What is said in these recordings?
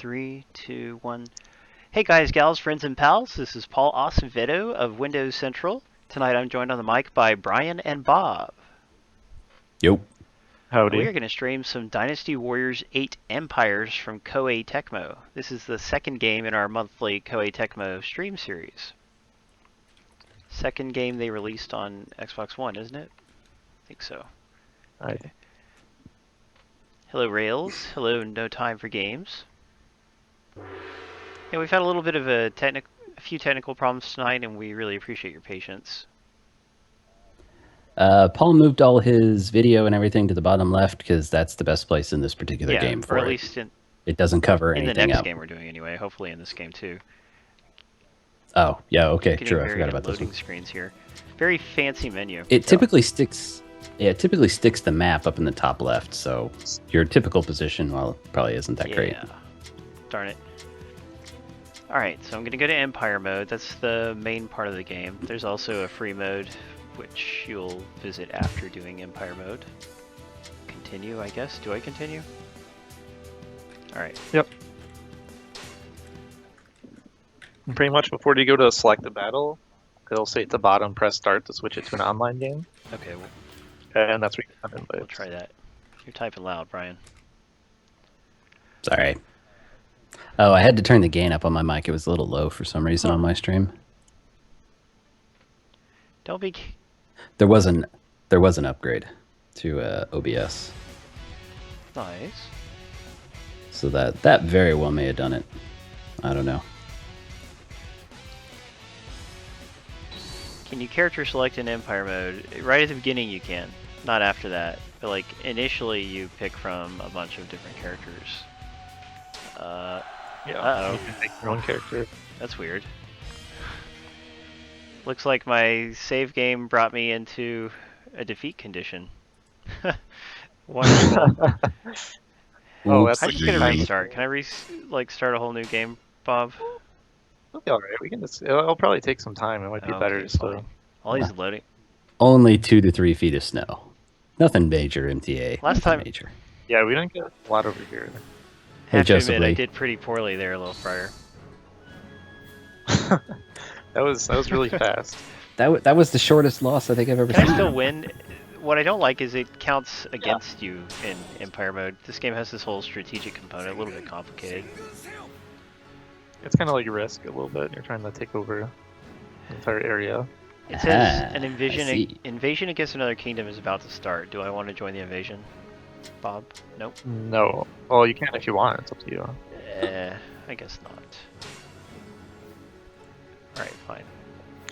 3, 2, 1. Hey guys, gals, friends, and pals. This is Paul Acevedo of Windows Central. Tonight I'm joined on the mic by Brian and Bob. Yo. We Howdy. are going to stream some Dynasty Warriors 8 Empires from Koei Tecmo. This is the second game in our monthly Koei Tecmo stream series. Second game they released on Xbox One, isn't it? I think so. Okay. Hello, Rails. Hello, No Time for Games. Yeah, we've had a little bit of a few technical problems tonight, and we really appreciate your patience. Paul moved all his video and everything to the bottom left because that's the best place in this particular game for or at it. least It doesn't cover in anything the next up. game we're doing anyway. Hopefully in this game too. Oh, yeah, okay, Getting sure, I very forgot good about this loading one. screens here. Very fancy menu. It typically sticks the map up in the top left, so your typical position, well, probably isn't that great. Yeah. Darn it. Alright, so I'm going to go to Empire mode. That's the main part of the game. There's also a free mode, which you'll visit after doing Empire mode. Continue, I guess. Do I continue? Alright. Yep. And pretty much before you go to select the battle, it'll say at the bottom, press start to switch it to an online game. Okay, And that's where you can we'll try that. You're typing loud, Brian. Sorry. Oh, I had to turn the gain up on my mic. It was a little low for some reason on my stream. Don't be... There was an upgrade to OBS. Nice. So that very well may have done it. I don't know. Can you character select in Empire mode? Right at the beginning you can, not after that. But like initially you pick from a bunch of different characters. Yeah. Uh-oh. You can make your own character. That's weird. Looks like my save game brought me into a defeat condition. Wonderful. Oh, that's I like just get a green. restart. Can I start a whole new game, Bob? It'll be alright. We can just. It'll probably take some time. It might be better Okay, just fine. to. All these loading. Only 2 to 3 feet of snow. Nothing major, MTA. Last Nothing time- major. Yeah, we didn't get a lot over here. Have to Joseph admit, I Lee. did pretty poorly there, Little Friar. That was really fast. That was the shortest loss I think I've ever Can I seen. still win? What I don't like is it counts against you in Empire mode. This game has this whole strategic component, a little bit complicated. It's kind of like Risk a little bit. You're trying to take over the entire area. It says Ah, an I see. invasion against another kingdom is about to start. Do I want to join the invasion, Bob? Nope. No. Well, you can if you want. It's up to you. I guess not. Alright, fine.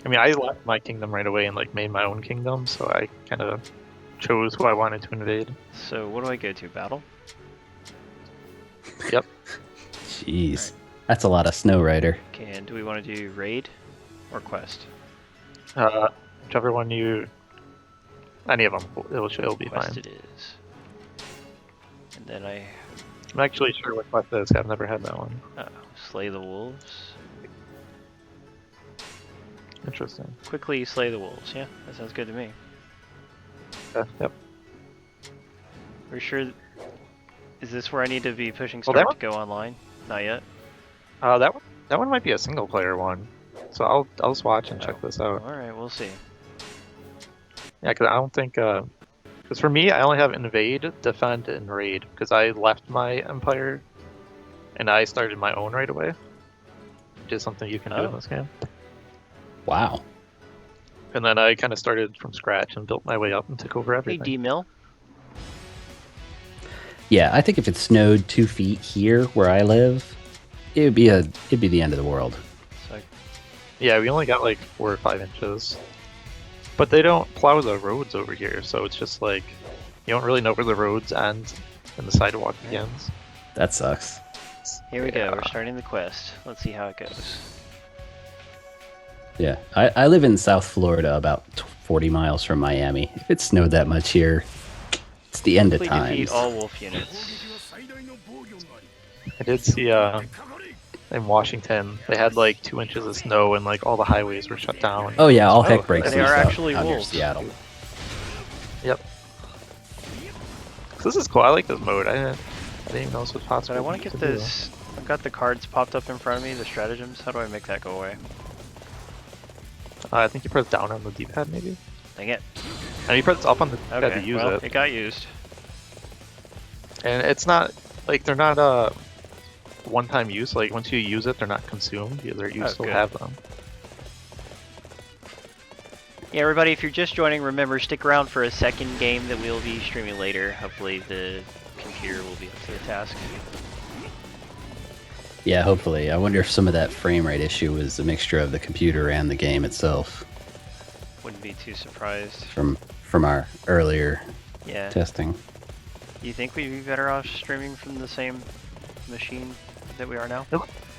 I mean, I left my kingdom right away and like made my own kingdom, so I kind of chose who I wanted to invade. So what do I go to? Battle? Yep. Jeez. That's a lot of Snow Rider. Okay, and do we want to do raid or quest? Whichever one you, any of them, it'll be Quest fine. it is. And then I'm actually sure what quest is. I've never had that one. slay the wolves. Interesting. Quickly slay the wolves. Yeah, that sounds good to me. Yep. We're sure. Is this where I need to be pushing Well, start that to go online? Not yet. That one might be a single player one. So I'll just watch and check this out. All right, we'll see. Yeah, because I don't think. Because for me, I only have invade, defend, and raid. Because I left my empire, and I started my own right away. Which is something you can do in this game. Wow. And then I kind of started from scratch and built my way up and took over Hey, everything. D-Mill. Yeah, I think if it snowed 2 feet here where I live, it'd be the end of the world. So, Yeah, we only got like 4 or 5 inches. But they don't plow the roads over here, so it's just like you don't really know where the roads end and the sidewalk begins. That sucks. here we go. Yeah. We're starting the quest. Let's see how it goes. Yeah, I live in South Florida, about 40 miles from Miami. If it snowed that much here, it's the end of Quickly defeat times. all wolf units. I did see in Washington they had like 2 inches of snow and like all the highways were shut down. Oh yeah, all Oh, heck breaks they loose are out actually near wolves. Seattle. Yep. So this is cool. I like this mode. I didn't even know this was possible. But I want to get do. this I've got the cards popped up in front of me, the stratagems. How do I make that go away? I think you press down on the D-pad, maybe? Dang it. And you press up on the D-pad Okay, to use well, it. it got used. And it's not, like, they're not one-time use. Like, once you use it, they're not consumed. You still good. have them. Yeah, everybody, if you're just joining, remember, stick around for a second game that we'll be streaming later. Hopefully the computer will be up to the task. Yeah, hopefully. I wonder if some of that frame rate issue was a mixture of the computer and the game itself Wouldn't be too surprised. from our earlier Yeah. testing. You think we'd be better off streaming from the same machine that we are now?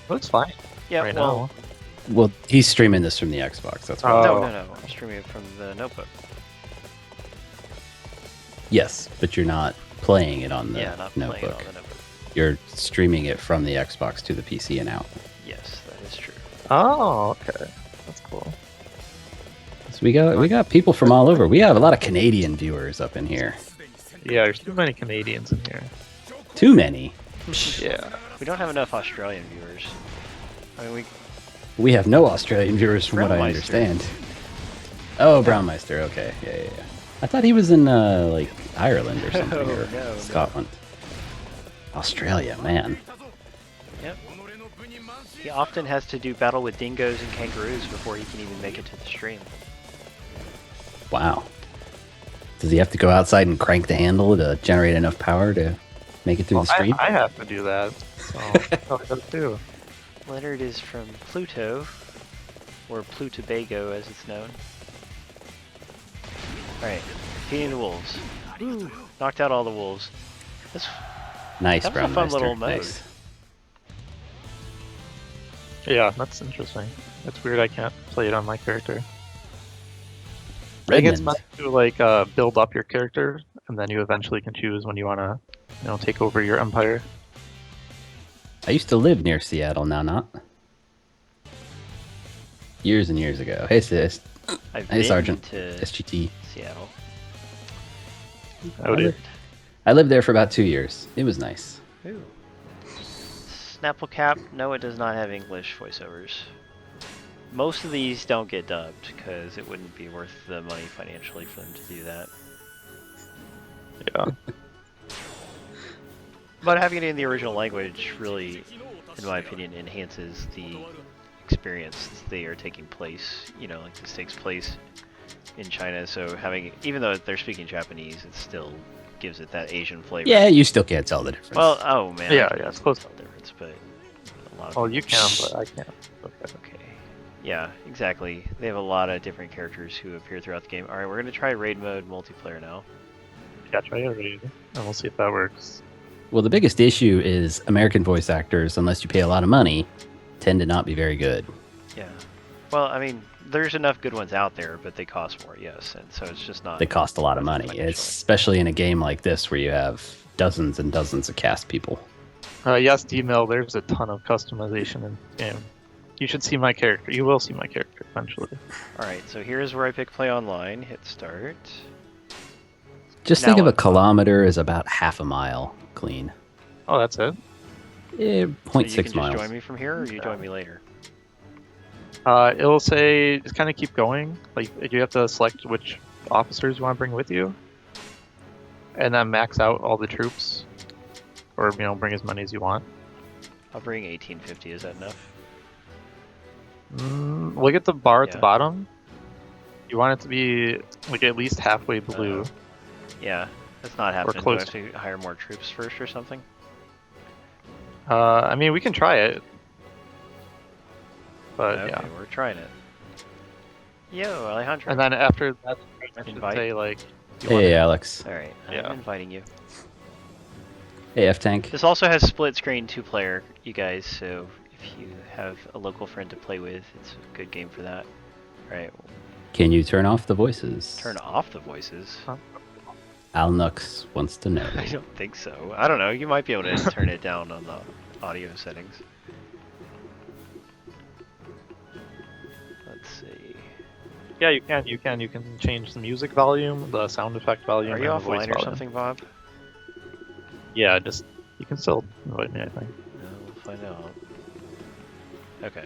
Looks fine Yeah, right well, now. Well, he's streaming this from the Xbox. That's why. Oh. no. I'm streaming it from the notebook. Yes, but you're not playing it on the Yeah, not playing it notebook. on the notebook. You're streaming it from the Xbox to the PC and out. Yes, that is true. Oh, okay. That's cool. So we got people from all over. We have a lot of Canadian viewers up in here. Yeah, there's too many Canadians in here. Too many. Yeah. We don't have enough Australian viewers. I mean, We have no Australian viewers from what I Brownmeister. understand. Oh, Brownmeister. Okay, yeah. I thought he was in like Ireland or something, No, or no. Scotland. Australia, man. Yep. He often has to do battle with dingoes and kangaroos before he can even make it to the stream. Wow. Does he have to go outside and crank the handle to generate enough power to make it through Well, the stream? I have to do that. So I does too. Leonard is from Pluto, or Plutobago as it's known. Alright, feeding the wolves. Woo, knocked out all the wolves. This, Nice, that was a fun Brownmeister. little mode. Nice. Yeah, that's interesting. It's weird I can't play it on my character. I think it's Redmond. meant to like build up your character, and then you eventually can choose when you want to, take over your empire. I used to live near Seattle, now not. Years and years ago. Hey, sis. I've Hey, been Sergeant. to SGT. Seattle. Oh, dude. I lived there for about 2 years. It was nice. Ooh. Snapple Cap, no, it does not have English voiceovers. Most of these don't get dubbed because it wouldn't be worth the money financially for them to do that. Yeah. But having it in the original language really, in my opinion, enhances the experience. They are taking place, like this takes place in China, so even though they're speaking Japanese, it still gives it that Asian flavor. Yeah, you still can't tell the difference. Well, oh man. Yeah, I can it's close. tell the difference, but a lot of Well, people- you can, but I can't. Okay. Okay. Yeah, exactly. They have a lot of different characters who appear throughout the game. Alright, we're gonna try raid mode multiplayer now. Yeah, try it, and we'll see if that works. Well, the biggest issue is American voice actors, unless you pay a lot of money, tend to not be very good. Yeah. Well, I mean, there's enough good ones out there, but they cost more, yes, and so it's just not... They cost a lot of money, financially. especially in a game like this where you have dozens and dozens of cast people. Yes, D-Mail, there's a ton of customization in the game. You should see my character. You will see my character eventually. Alright, so here's where I pick play online, hit start. Just Now think of a what? kilometer as about half a mile clean. Oh, that's it? Eh, So 0.6 you can miles. just join me from here, or you join me later? It'll say, just kind of keep going. Like, you have to select which officers you want to bring with you. And then max out all the troops. Or, bring as many as you want. I'll bring 1850, is that enough? Look at the bar at the Yeah. bottom. You want it to be, like, at least halfway blue. Yeah, that's not happening. Do I close. have to hire more troops first or something? I mean, we can try it. But, Okay, yeah. we're trying it. Yo, Alejandro. And then after that, I should Invite. say, like, you Hey, Alex. Alright, Yeah. I'm inviting you. Hey, F-Tank. This also has split screen 2-player, you guys, so if you have a local friend to play with, it's a good game for that. Alright, Can you turn off the voices? turn off the voices. Al Nux wants to know. I don't think so. I don't know, you might be able to turn it down on the audio settings. Let's see. Yeah, you can. You can change the music volume, the sound effect volume, Are you and the voice offline or volume. something, Bob? Yeah, you can still invite me, I think. No, we'll find out. Okay.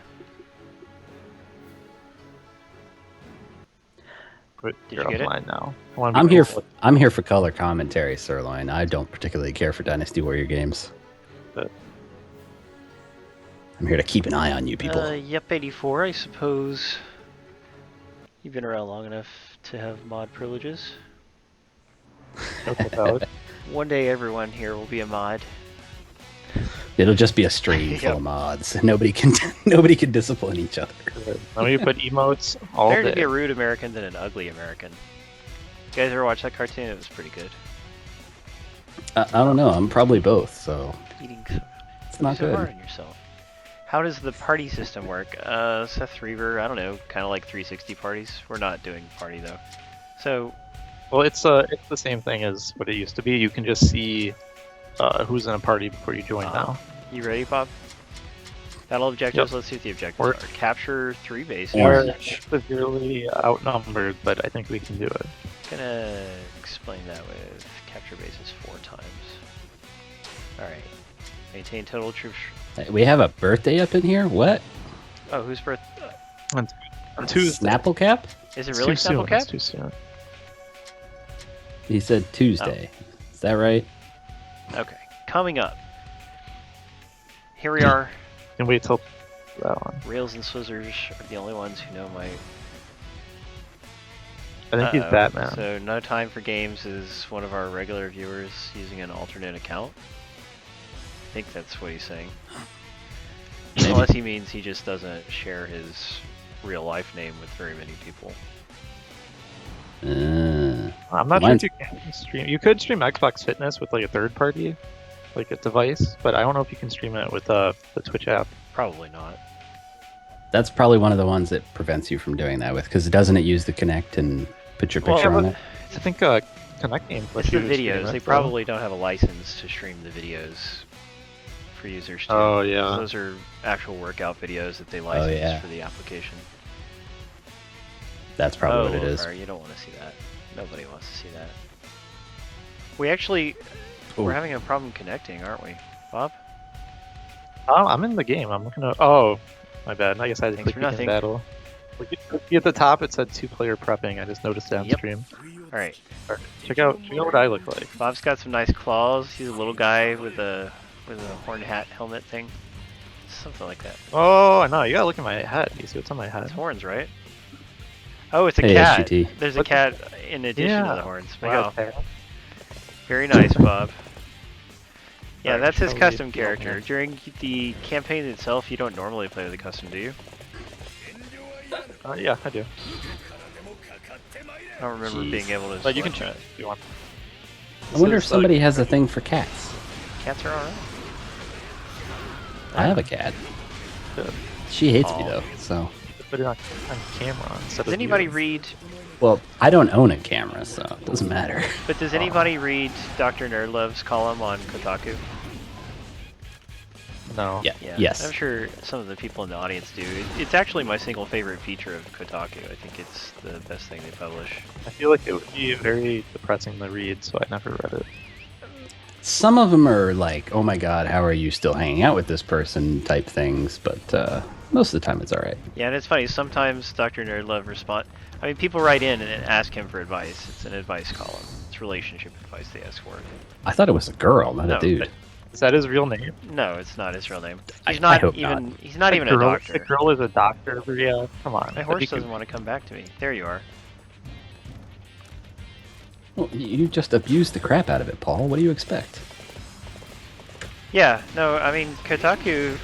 But Did you're you get it? offline now. I wanna be I'm here. cool I'm here for color commentary, Sirloin. I don't particularly care for Dynasty Warrior games. with it. I'm here to keep an eye on you people. Yep, 84. I suppose you've been around long enough to have mod privileges. Okay, valid. One day, everyone here will be a mod. It'll just be a stream full Yep. of mods. Nobody can discipline each other. Let me put emotes all Better to day. be a rude American than an ugly American. You guys ever watch that cartoon? It was pretty good. I don't know. I'm probably both, so Eating it's not so hard good. on yourself. How does the party system work? Seth Reaver, I don't know, kind of like 360 parties. We're not doing party though. So, Well, it's the same thing as what it used to be. You can just see who's in a party before you join now. you ready, Bob? Battle objectives. Yep. Let's see what the objectives We're- are. Capture 3 bases. Orange. We're severely outnumbered, but I think we can do it. Gonna explain that with capture bases 4 times. All right. Maintain total troops. Hey, we have a birthday up in here. What? Oh, whose birth? On Tuesday. Snapple Cap? Is it It's really too soon. Snapplecap? It's too soon. He said Tuesday. Is that right? Okay. Coming up. Here we are. Can wait till that one. Rails and Swizzers are the only ones who know my. I think he's Uh-oh. Batman. So No Time for Games is one of our regular viewers using an alternate account. I think that's what he's saying. Unless he means he just doesn't share his real life name with very many people. I'm not Mine's- sure if you can stream. You could stream Xbox Fitness with like a third party, like a device, but I don't know if you can stream it with the Twitch app. Probably not. That's probably one of the ones that prevents you from doing that with, because doesn't it use the Connect and put your Well, picture yeah, on but- it? I think Connect Games It's lets the you stream videos. it, They so- probably don't have a license to stream the videos for users too. Oh yeah. Those are actual workout videos that they license yeah. for the application. That's probably what it is. Alright, you don't want to see that. Nobody wants to see that. We actually, Ooh. we're having a problem connecting, aren't we, Bob? Oh, I'm in the game. I'm looking at. Oh, my bad. I guess I had to Thanks click for begin nothing. battle. Look at the top. It said 2-player prepping. I just noticed it on Yep. stream. All right. Alright, check out what I look like. Bob's got some nice claws. He's a little guy with a horn hat helmet thing, something like that. Oh, I know. You gotta look at my head. You see what's on my head? It's horns, right? Oh, it's a Hey, cat. SGT. There's a What the- cat in addition to Yeah. the horns. I Wow. got a tail. Very nice, Bob. Yeah, Alright, that's his shall we custom go character. here? During the campaign itself, you don't normally play with a custom, do you? Yeah, I do. I don't remember Jeez. being able to. But you can select choose if you want. I wonder This if is, somebody has a thing for cats. that. Cats are alright. I have a cat. Good. She hates me Aw. though, so. Put it on camera instead Does of anybody you. read? Well, I don't own a camera, so it doesn't matter. But does anybody read Dr. Nerdlove's column on Kotaku? No. Yeah. Yeah. Yes. I'm sure some of the people in the audience do. It's actually my single favorite feature of Kotaku. I think it's the best thing they publish. I feel like it would be very depressing to read, so I never read it. Some of them are like, "Oh my God, how are you still hanging out with this person?" type things, but most of the time it's all right. Yeah, and it's funny. Sometimes Dr. Nerdlove respond. I mean, people write in and ask him for advice. It's an advice column. It's relationship advice they ask for. I thought it was a girl, not No, a dude. but- Is that his real name? No, it's not his real name. I He's not hope even. not. He's not even a girl, doctor. The girl is a doctor. Yeah, come on. My That'd horse be doesn't good. want to come back to me. There you are. Well, you just abused the crap out of it, Paul. What do you expect? Yeah, no, I mean, Kotaku,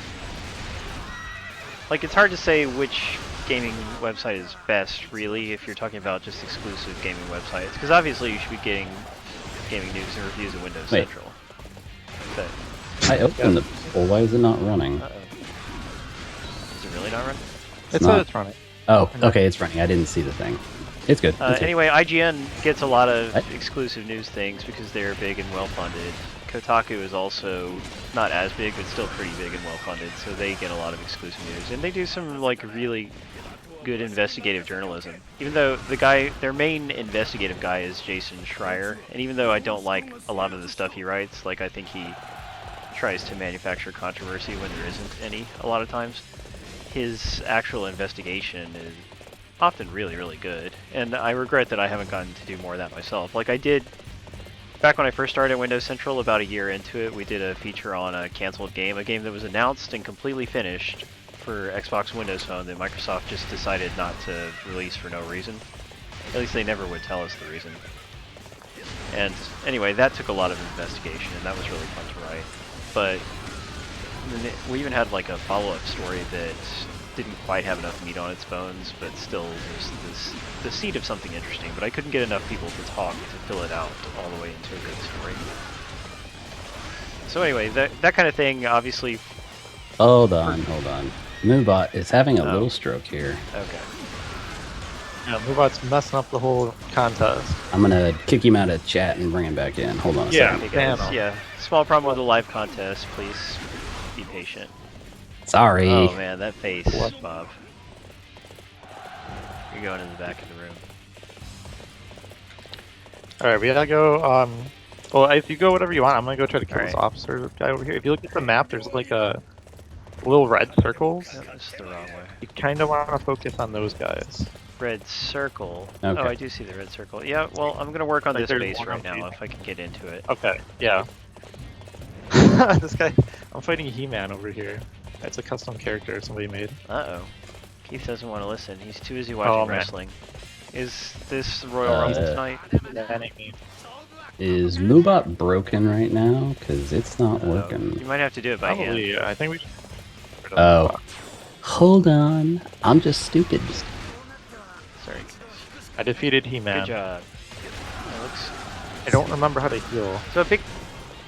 like, it's hard to say which gaming website is best, really, if you're talking about just exclusive gaming websites. Because obviously you should be getting gaming news and reviews in Windows Wait. Central. But, I opened the poll. Why is it not running? uh-oh. Is it really not running? It's not. running. Oh, okay, it's running. I didn't see the thing. It's good. It's good. Anyway, IGN gets a lot of What? exclusive news things because they're big and well-funded. Kotaku is also not as big, but still pretty big and well-funded, so they get a lot of exclusive news. And they do some, like, really good investigative journalism. Even though their main investigative guy is Jason Schreier, and even though I don't like a lot of the stuff he writes, like, I think he tries to manufacture controversy when there isn't any a lot of times. His actual investigation is often really, really good, and I regret that I haven't gotten to do more of that myself. Like I did back when I first started at Windows Central, about a year into it, we did a feature on a canceled game, a game that was announced and completely finished for Xbox Windows Phone that Microsoft just decided not to release for no reason. At least they never would tell us the reason. And anyway, that took a lot of investigation, and that was really fun to write. But we even had like a follow-up story that didn't quite have enough meat on its bones, but still was the seed of something interesting. But I couldn't get enough people to talk to fill it out all the way into a good story. So anyway, that kind of thing, obviously. Hold on. Moonbot is having a little stroke here. Okay. Yeah, Moobot's messing up the whole contest. I'm gonna kick him out of chat and bring him back in. Hold on a Yeah. second. Hey guys, Panel. yeah. Small problem with the live contest. Please be patient. Sorry. Oh man, that face, What? Bob. You're going in the back of the room. Alright, we gotta go, well, if you go whatever you want, I'm gonna go try to kill this Alright. officer guy over here. If you look at the map, there's like a little red circles. No, this is the wrong way. You kinda wanna focus on those guys. Red circle. Okay. Oh, I do see the red circle. Yeah, well, I'm gonna work on Like this there's base one right on now each. if I can get into it. Okay, yeah. This guy, I'm fighting He-Man over here. It's a custom character somebody made. Uh-oh. Keith doesn't want to listen. He's too busy Oh, watching man. wrestling. Is this Royal Rumble tonight? That ain't me. Is Moobot broken right now? Because it's not You working. might have to do it by hand. Probably, I think we should. Oh. Hold on. I'm just stupid. Sorry. I defeated He-Man. Good job. That looks... I don't remember how to heal. So a big...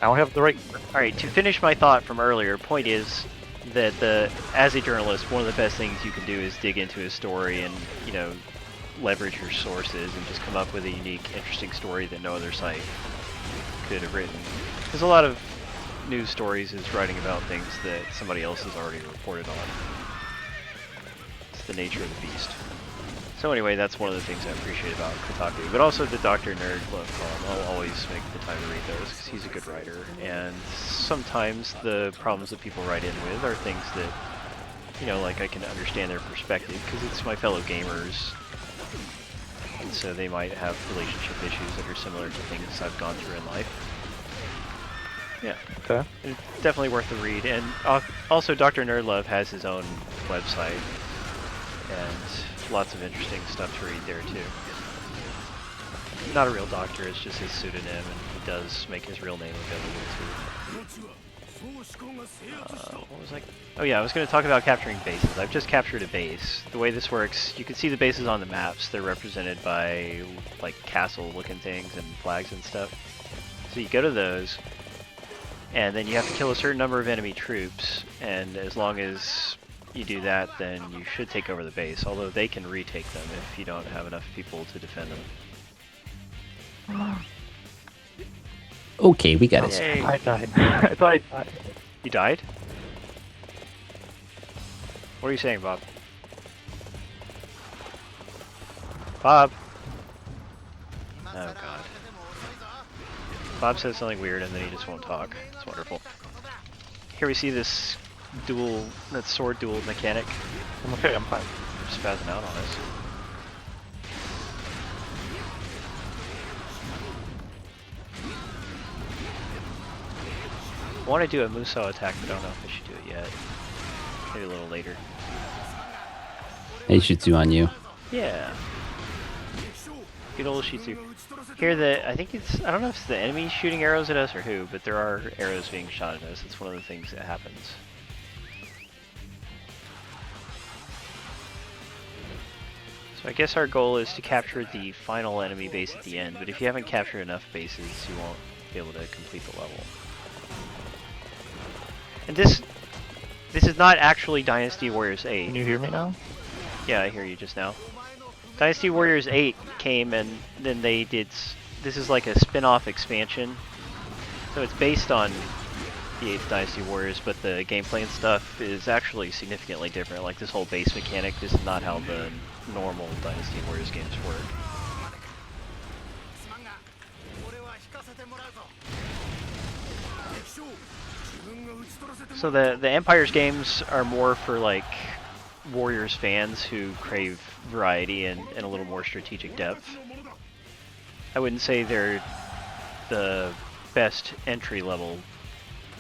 I don't have the right. Alright, to finish my thought from earlier, point is that as a journalist, one of the best things you can do is dig into a story and, you know, leverage your sources and just come up with a unique, interesting story that no other site could have written. Because a lot of news stories is writing about things that somebody else has already reported on. It's the nature of the beast. So anyway, that's one of the things I appreciate about Kotaku. But also the Dr. Nerd Love column. I'll always make the time to read those because he's a good writer. And sometimes the problems that people write in with are things that, you know, like I can understand their perspective because it's my fellow gamers. And so they might have relationship issues that are similar to things I've gone through in life. Yeah. Okay. It's definitely worth the read. And also Dr. Nerdlove has his own website. And lots of interesting stuff to read there too. Not a real doctor, it's just his pseudonym, and he does make his real name available too. What was I? Oh yeah, I was going to talk about capturing bases. I've just captured a base. The way this works, you can see the bases on the maps. They're represented by like castle-looking things and flags and stuff. So you go to those, and then you have to kill a certain number of enemy troops, and as long as you do that, then you should take over the base, although they can retake them if you don't have enough people to defend them. Okay, we got it. Yay. I died. I thought I died. You died? What are you saying, Bob? Bob! Oh god. Bob says something weird and then he just won't talk. It's wonderful. Here we see this dual, that sword duel mechanic. I'm okay, I'm fine. Spazzing out on us. I want to do a Musou attack, but I don't know if I should do it yet. Maybe a little later. Hey, Shitsu on you. Yeah. Good old Shitsu. Here I think it's, I don't know if it's the enemy shooting arrows at us or who, but there are arrows being shot at us. It's one of the things that happens. So I guess our goal is to capture the final enemy base at the end, but if you haven't captured enough bases, you won't be able to complete the level. And this is not actually Dynasty Warriors 8. Can you hear me now? Yeah, I hear you just now. Dynasty Warriors 8 came and then they did... This is like a spin-off expansion. So it's based on the 8th Dynasty Warriors, but the gameplay and stuff is actually significantly different. Like this whole base mechanic, this is not how the normal Dynasty Warriors games work. So the Empires games are more for like Warriors fans who crave variety and a little more strategic depth. I wouldn't say they're the best entry-level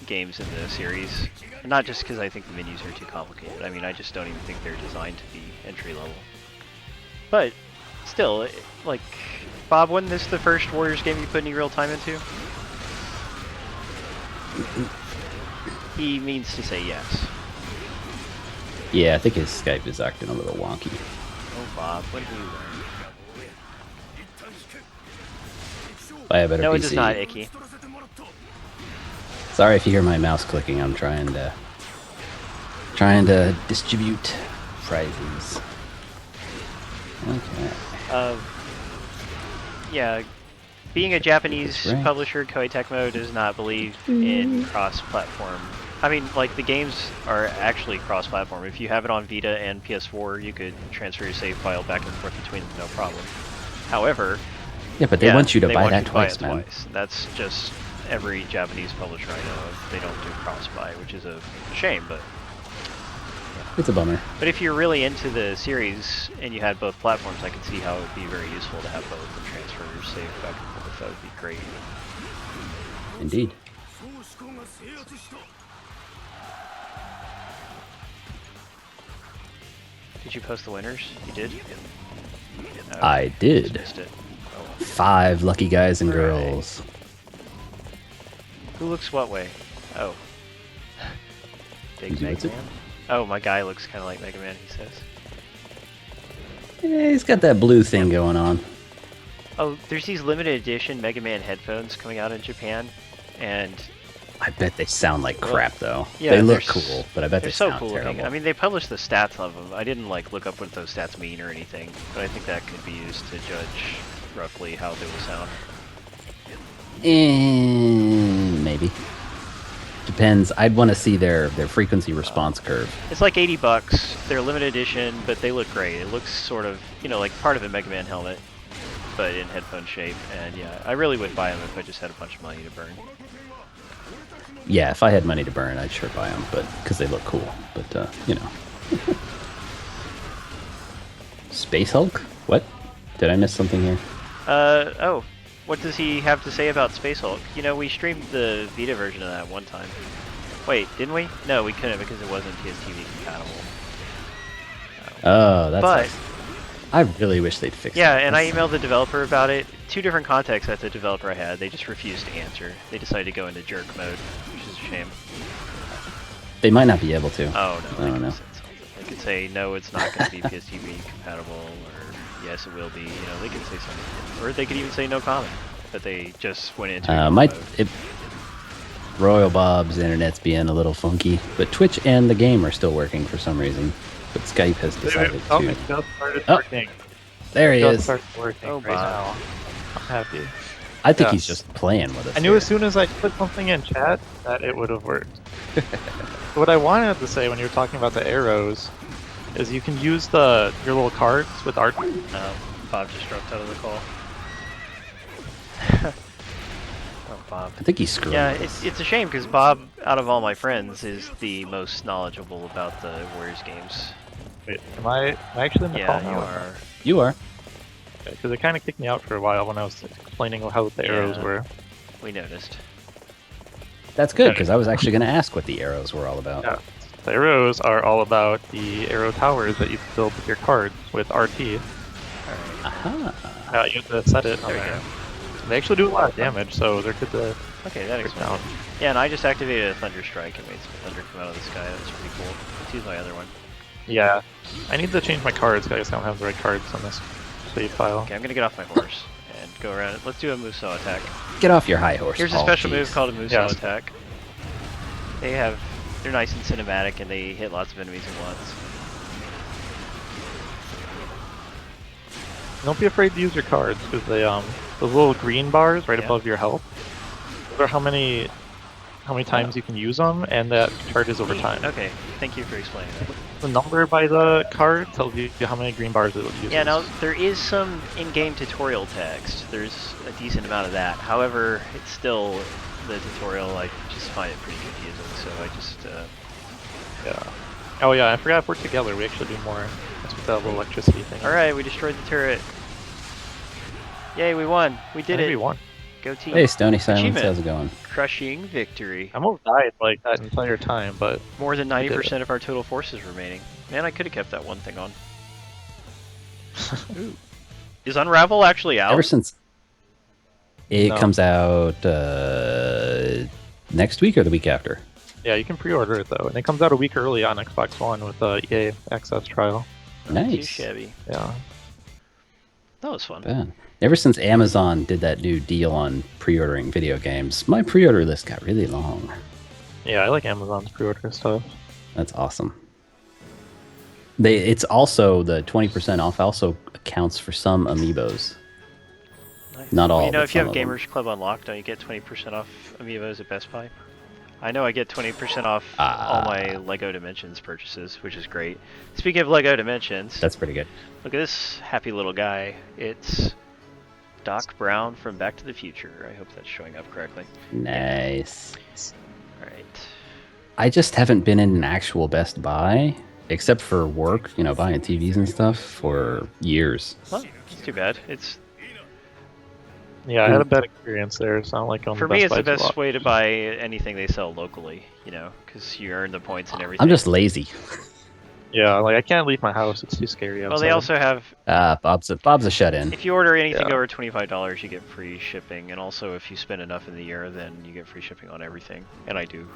games in the series. Not just because I think the menus are too complicated. I mean, I just don't even think they're designed to be entry-level. But still, like, Bob, wasn't this the first Warriors game you put any real time into? He means to say yes. Yeah, I think his Skype is acting a little wonky. Oh, Bob, what have you learned? Buy a better No, PC. it is not, Icky. Sorry if you hear my mouse clicking. I'm trying to distribute prizes. Okay. Yeah, being a Japanese Right. publisher, Koei Tecmo does not believe in cross-platform. I mean, like, the games are actually cross-platform. If you have it on Vita and PS4, you could transfer your save file back and forth between them, no problem. However, Yeah, but they want you to they buy want that you to buy twice, it man. twice. That's just every Japanese publisher I know of. They don't do cross-buy, which is a shame, but... It's a bummer. But if you're really into the series and you had both platforms, I could see how it would be very useful to have both and transfer your save back and forth. That would be great. Indeed. Did you post the winners? You did? No, I just did. missed it. Oh, well. 5 lucky guys and Alright. girls. Who looks what way? Oh. Big Who's Mega it? Man? Oh, my guy looks kind of like Mega Man, he says. Yeah, he's got that blue thing going on. Oh, there's these limited edition Mega Man headphones coming out in Japan, and I bet they sound like crap, though. yeah, they look they're cool, but I bet they they're so sound cool terrible. looking. I mean, they published the stats of them. I didn't like look up what those stats mean or anything, but I think that could be used to judge roughly how they will sound. Maybe. Depends. I'd want to see their frequency response curve. It's like $80. They're limited edition, but they look great. It looks sort of, like part of a Mega Man helmet, but in headphone shape. And yeah, I really would buy them if I just had a bunch of money to burn. Yeah, if I had money to burn, I'd sure buy them, but because they look cool. But Space Hulk? What? Did I miss something here? Oh, what does he have to say about Space Hulk? We streamed the Vita version of that one time. Wait, didn't we? No, we couldn't because it wasn't PSTV compatible. Oh, that's. But I really wish they'd fix yeah, that. and I emailed the developer about it. 2 different contacts that the developer had. They just refused to answer. They decided to go into jerk mode, which is a shame. They might not be able to. Oh no, I they don't could know. have said something. They could say no, it's not going to be PSTV compatible, or yes, it will be. They could say something, or they could even say no comment. But they just went into ignore mode. RoyalBob's internet's being a little funky, but Twitch and the game are still working for some reason. But Skype has decided It to. just started Oh. working. There he Just is. started working Oh, right Bob. now. I'm happy. I think Yeah. he's just playing with us. I knew here. as soon as I put something in chat that it would have worked. What I wanted to say when you were talking about the arrows is you can use your little cards with art. Bob just dropped out of the call. Oh, Bob. I think he's screwing. Yeah, with us. it's a shame because Bob, out of all my friends, is the most knowledgeable about the Warriors games. Wait, am I actually in the call Yeah, you now? are. You are. Because it kind of kicked me out for a while when I was explaining how the arrows Yeah. were. We noticed. That's good because I was actually going to ask what the arrows were all about. Yeah. The arrows are all about the arrow towers that you build with your cards with RT. Alright. Aha. You have to set it on There we there. go. They actually do a lot of damage, so they're good to Okay, that break explains down. it. Yeah, and I just activated a Thunder Strike and made some thunder come out of the sky. That's pretty cool. Let's use my other one. Yeah. I need to change my cards because I don't have the right cards on this save file. Okay, I'm gonna get off my horse and go around it. Let's do a Musou attack. Get off your high horse. Here's a Paul, special jeez. move called a Musou Yes. attack. They're nice and cinematic and they hit lots of enemies at once. Don't be afraid to use your cards because they those little green bars right Yeah. above your health. Those are how many how many times you can use them, and that charges over time. Okay, thank you for explaining that. The number by the card tells you how many green bars it uses. Yeah, now there is some in-game tutorial text. There's a decent amount of that. However, it's still the tutorial. I just find it pretty confusing, so I just. Yeah. Oh yeah, I forgot if we're together, we actually do more. That's with that little electricity thing. All right, we destroyed the turret. Yay, we won! We did it. We won. Go team! Hey, Stony Silence, Achievement. how's it going? Crushing victory. I almost died like that entire time, but More than did 90% of our total forces remaining. Man, I could have kept that one thing on. Ooh. Is Unravel actually out? Ever since it No. comes out next week or the week after. yeah, you can pre-order it though, and it comes out a week early on Xbox One with the EA Access trial. Not too Nice. shabby. Yeah. That was fun. Bad. Ever since Amazon did that new deal on pre-ordering video games, my pre-order list got really long. Yeah, I like Amazon's pre-order stuff. That's awesome. It's also the 20% off also accounts for some amiibos. Nice. Not all, You know, but if you have some of them. Gamers Club unlocked, don't you get 20% off amiibos at Best Buy? I know I get 20% off all my Lego Dimensions purchases, which is great. Speaking of Lego Dimensions, That's pretty good. look at this happy little guy. It's Doc Brown from Back to the Future. I hope that's showing up correctly. Nice. Alright. I just haven't been in an actual Best Buy, except for work, you know, buying TVs and stuff, for years. Well, it's too bad. It's Yeah, I had a bad experience there, so I don't like going For to me, Best it's Buy the too best often. way to buy anything they sell locally, you know, because you earn the points and everything. I'm just lazy. Yeah, like I can't leave my house; it's too scary outside. Well, they also have, Bob's a shut-in. if you order anything Yeah. over $25, you get free shipping, and also if you spend enough in the year, then you get free shipping on everything, and I do.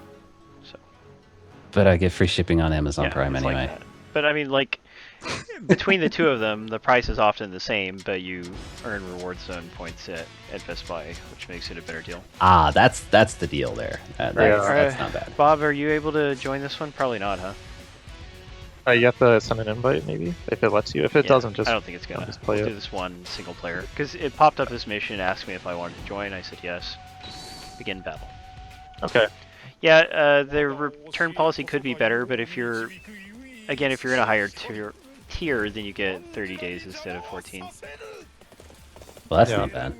So But I get free shipping on Amazon Prime it's anyway. like that. But I mean, like, between the two of them, the price is often the same, but you earn reward zone points at Best Buy, which makes it a better deal. That's the deal there. That's not bad. Bob, are you able to join this one? Probably not, huh? you have to send an invite, maybe, if it lets you. If it Yeah, doesn't, just I don't think it's gonna. just play We'll it. do this one single player because it popped up this mission, asked me if I wanted to join. I said yes. Begin battle. Okay. Yeah, the return policy could be better, but if you're in a higher tier, then you get 30 days instead of 14. Well, that's Yeah. not bad.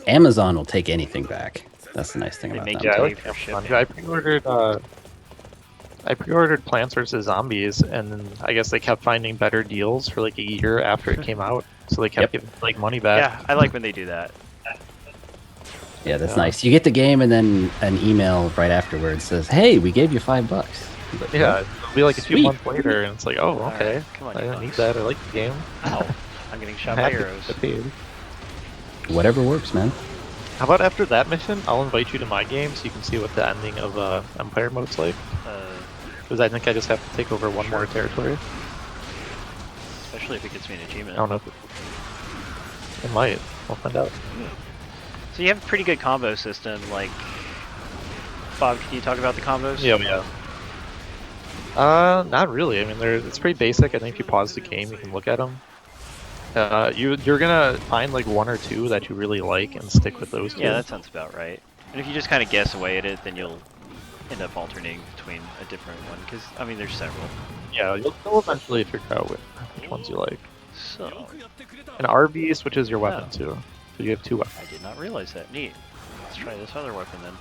Amazon will take anything back. That's the nice thing They about make them. you Yeah, I pay like for Amazon. shipping. I pre-ordered Plants vs Zombies, and then I guess they kept finding better deals for like a year after it came out, so they kept giving like money back. Yeah, I like when they do that. Yeah, that's Yeah. nice. You get the game and then an email right afterwards says, "Hey, we gave you $5." But, Yeah, it'll be like a few Sweet. months later, and it's like, oh, Alright, okay. come on, I you didn't need fucks. that. I like the game. Ow, I'm getting shot I'm by happy arrows. to pay. whatever works, man. How about after that mission, I'll invite you to my game so you can see what the ending of Empire mode's like. Because I think I just have to take over one more territory. Especially if it gets me an achievement. I don't know if it might. We'll find out. So you have a pretty good combo system. Like, Bob, can you talk about the combos? Yeah. Not really. I mean, it's pretty basic. I think if you pause the game, you can look at them. You're gonna find like one or two that you really like and stick with those two. Yeah, that sounds about right. And if you just kind of guess away at it, then you'll end up alternating between a different one. Because, I mean, there's several. Yeah, you'll eventually figure out which ones you like. So, And RB switches your weapon Oh. too. So you have two weapons. I did not realize that. Neat. Let's try this other weapon then.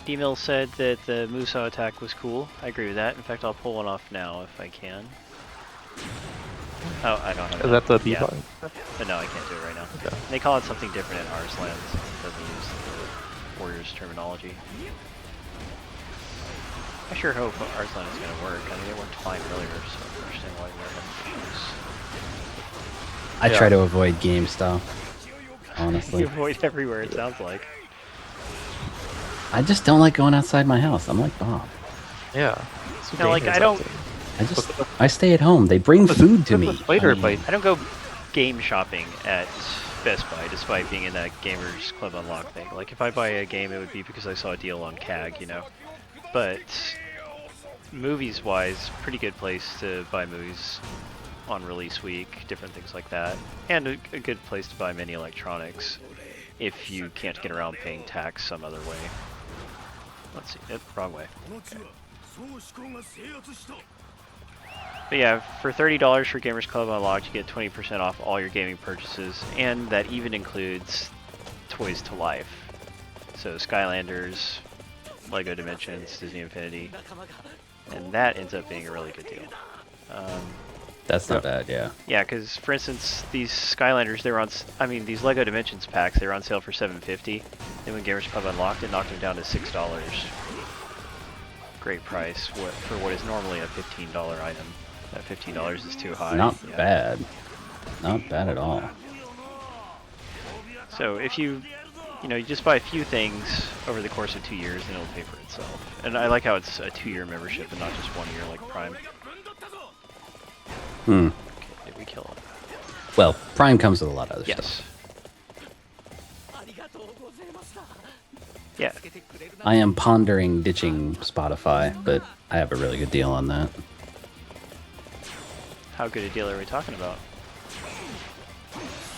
D-Mill said that the Muso attack was cool. I agree with that. In fact, I'll pull one off now if I can. Oh, I don't have Is that the B Yeah. button? But no, I can't do it right now. Okay. They call it something different in Arslan. It doesn't use the Warriors terminology. I sure hope Arslan is going to work. I mean, it worked fine earlier, so I don't understand why we're having issues. I Yeah. try to avoid GameStop. You Honestly, avoid everywhere, it sounds like. I just don't like going outside my house. I'm like Bob. Yeah. It's No, like, dangerous I don't- outside. I stay at home. They bring food to Put me. the spider I mean, bite. I don't go game shopping at Best Buy, despite being in that Gamers Club Unlock thing. Like, if I buy a game, it would be because I saw a deal on CAG, you know? But, movies-wise, pretty good place to buy movies on release week, different things like that. And a good place to buy many electronics. if you can't get around paying tax some other way. Let's see, wrong way. Okay. But yeah, for $30 for Gamers Club Unlocked, you get 20% off all your gaming purchases, and that even includes Toys to Life. So Skylanders, LEGO Dimensions, Disney Infinity, and that ends up being a really good deal. That's not bad, yeah. Yeah, because for instance, these Skylanders, these LEGO Dimensions packs, they were on sale for $7.50. Then when Gamers Club Unlocked, it knocked them down to $6. Great price for what is normally a $15 item. That $15 is too high. Not bad. Not bad at all. So if you just buy a few things over the course of 2 years, then it'll pay for itself. And I like how it's a 2-year membership and not just 1 year like Prime. Okay, did we kill it? Well, Prime comes with a lot of other Yes. stuff. Yeah. I am pondering ditching Spotify, but I have a really good deal on that. How good a deal are we talking about?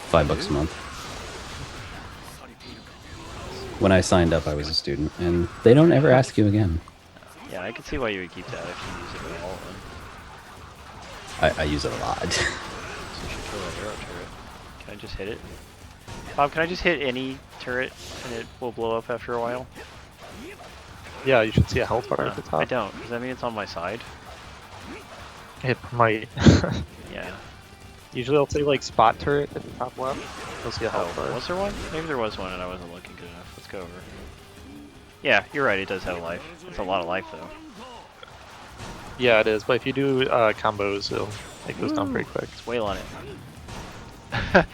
$5 a month. When I signed up, I was a student, and they don't ever ask you again. Yeah, I can see why you would keep that if you use it at all. I use it a lot. So you should kill that arrow turret. Can I just hit it? Bob, can I just hit any turret and it will blow up after a while? Yeah, you should see a health bar at the top. I don't. Does that mean it's on my side? It might. Yeah. Usually I'll say like spot turret at the top left. You'll see a health bar. Was there one? Maybe there was one and I wasn't looking good enough. Let's go over. Yeah, you're right. It does have a life. It's a lot of life though. Yeah, it is. But if you do combos, it goes down pretty quick. Let's wail on it.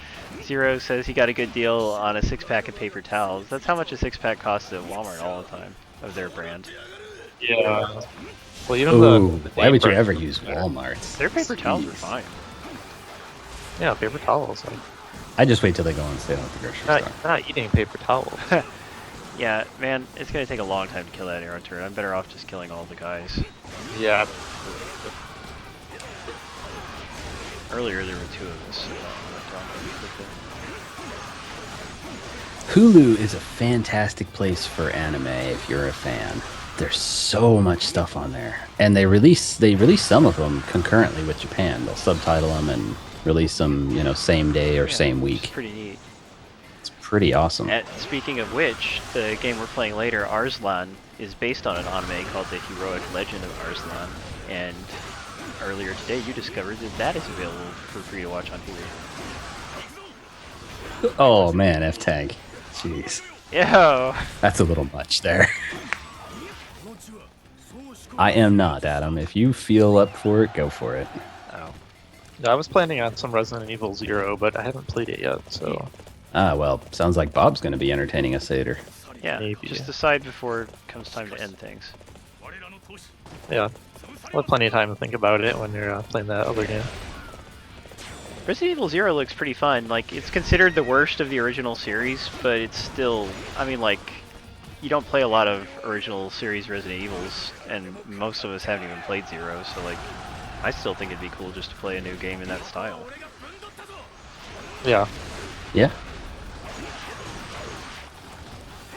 Zero says he got a good deal on a 6-pack of paper towels. That's how much a 6-pack costs at Walmart all the time of their brand. Yeah. Well, you know Ooh, the why would you brand ever is use better. Walmart's? Their paper towels are fine. Yeah, paper towels. Like, I just wait till they go on sale at the grocery not, store. not eating paper towels. Yeah, man, it's gonna take a long time to kill that arrow turret. I'm better off just killing all the guys. Yeah. Earlier there were 2 of us. So Hulu is a fantastic place for anime if you're a fan. There's so much stuff on there, and they release some of them concurrently with Japan. They'll subtitle them and release them, same day or same It's week. pretty neat. It's pretty awesome. Speaking of which, the game we're playing later, Arslan, is based on an anime called The Heroic Legend of Arslan, and earlier today you discovered that is available for free to watch on Hulu. Oh man, F-Tag. Jeez. Yo! That's a little much there. I am not, Adam. If you feel up for it, go for it. Oh. Yeah, I was planning on some Resident Evil 0, but I haven't played it yet, so... Ah, well, sounds like Bob's going to be entertaining us later. Yeah, Maybe. just decide before it comes time to end things. Yeah. I'll have plenty of time to think about it when you're playing that other game. Resident Evil 0 looks pretty fun. Like, it's considered the worst of the original series, but it's still... I mean, like, you don't play a lot of original series Resident Evils, and most of us haven't even played 0, so, like, I still think it'd be cool just to play a new game in that style. Yeah. Yeah.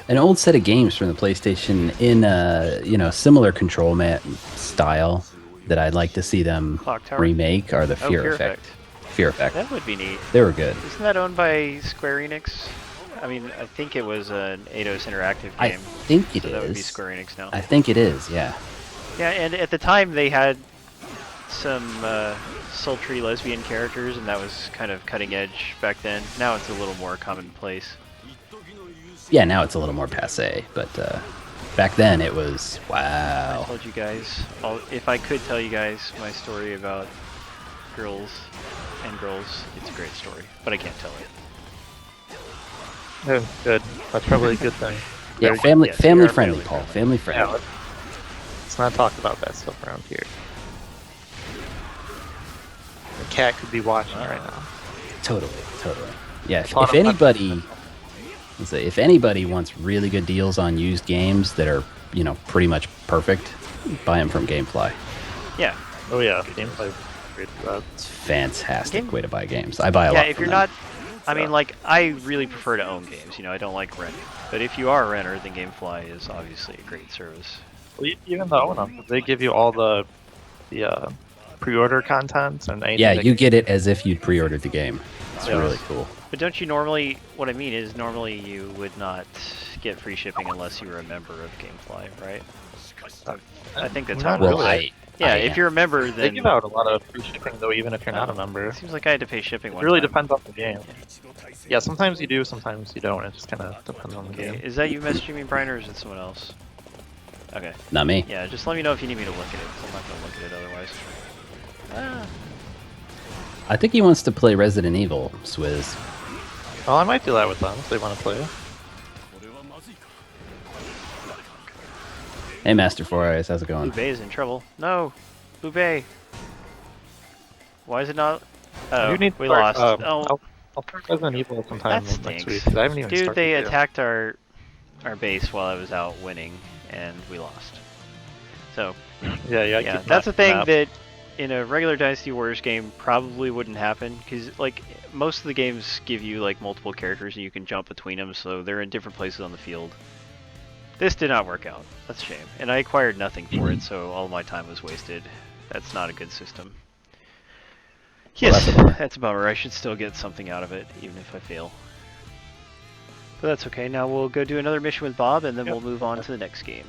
An old set of games from the PlayStation in a, similar control mat style that I'd like to see them Clock Tower? remake are the Fear Fear Effect. Fear Effect. That would be neat. They were good. Isn't that owned by Square Enix? I mean, I think it was an Eidos Interactive I game. think it so is. that would be Square Enix now. I think it is, yeah. Yeah, and at the time they had some sultry lesbian characters, and that was kind of cutting edge back then. Now it's a little more commonplace. Yeah, now it's a little more passé, but back then it was, I wow. told you guys, if I could tell you guys my story about girls and girls, it's a great story, but I can't tell it. Yeah, good. That's probably a good thing. Yeah, Very- family yes, we family are friendly, family Paul. friendly. Family Yeah, friendly. let's not talk about that stuff around here. The cat could be watching right now. Totally. Yeah, Thought if about- anybody, let's say, if anybody wants really good deals on used games that are, pretty much perfect, buy them from GameFly. Yeah. Oh yeah, gameplay. Great for that. It's a fantastic Game- way to buy games. I buy a Yeah, lot if from you're them. not... I mean, like, I really prefer to own games. You know, I don't like renting. But if you are a renter, then GameFly is obviously a great service. Well, even the owner, they give you all the pre-order content and anything. Yeah, that you get it as if you'd pre-ordered the game. It's Yeah. really cool. But don't you normally, what I mean is normally you would not get free shipping unless you were a member of GameFly, right? I think that's how Not it works. Well, really. Yeah, I if am. you're a member, They then give out a lot of free shipping though, even if you're not a it member. seems like I had to pay shipping It one really time. depends on the game. Yeah, sometimes you do, sometimes you don't. It just kind of depends on the Okay, game. is that you messaging me, Brian, or is it someone else? Okay. Not me. Yeah, just let me know if you need me to look at it, 'cause I'm not going to look at it otherwise. Ah. I think he wants to play Resident Evil, Swizz. Well, I might do that with them if they want to play. Hey, Master 4 Eyes, how's it going? Boubet is in trouble. No! Boubet! Why is it not? Oh, You need to we start, lost. Oh, I'll start Resident Evil sometime that next stinks. week. 'Cause I haven't even Dude, started they yet. attacked our base while I was out winning, and we lost. So, Yeah, keep that's a that thing map. that in a regular Dynasty Warriors game probably wouldn't happen, because like most of the games give you like multiple characters and you can jump between them, so they're in different places on the field. This did not work out. That's a shame. And I acquired nothing for it, so all my time was wasted. That's not a good system. Well, Yes, that's a bummer. that's a bummer. I should still get something out of it, even if I fail. But that's okay. Now we'll go do another mission with Bob, and then Yep. we'll move on to the next game.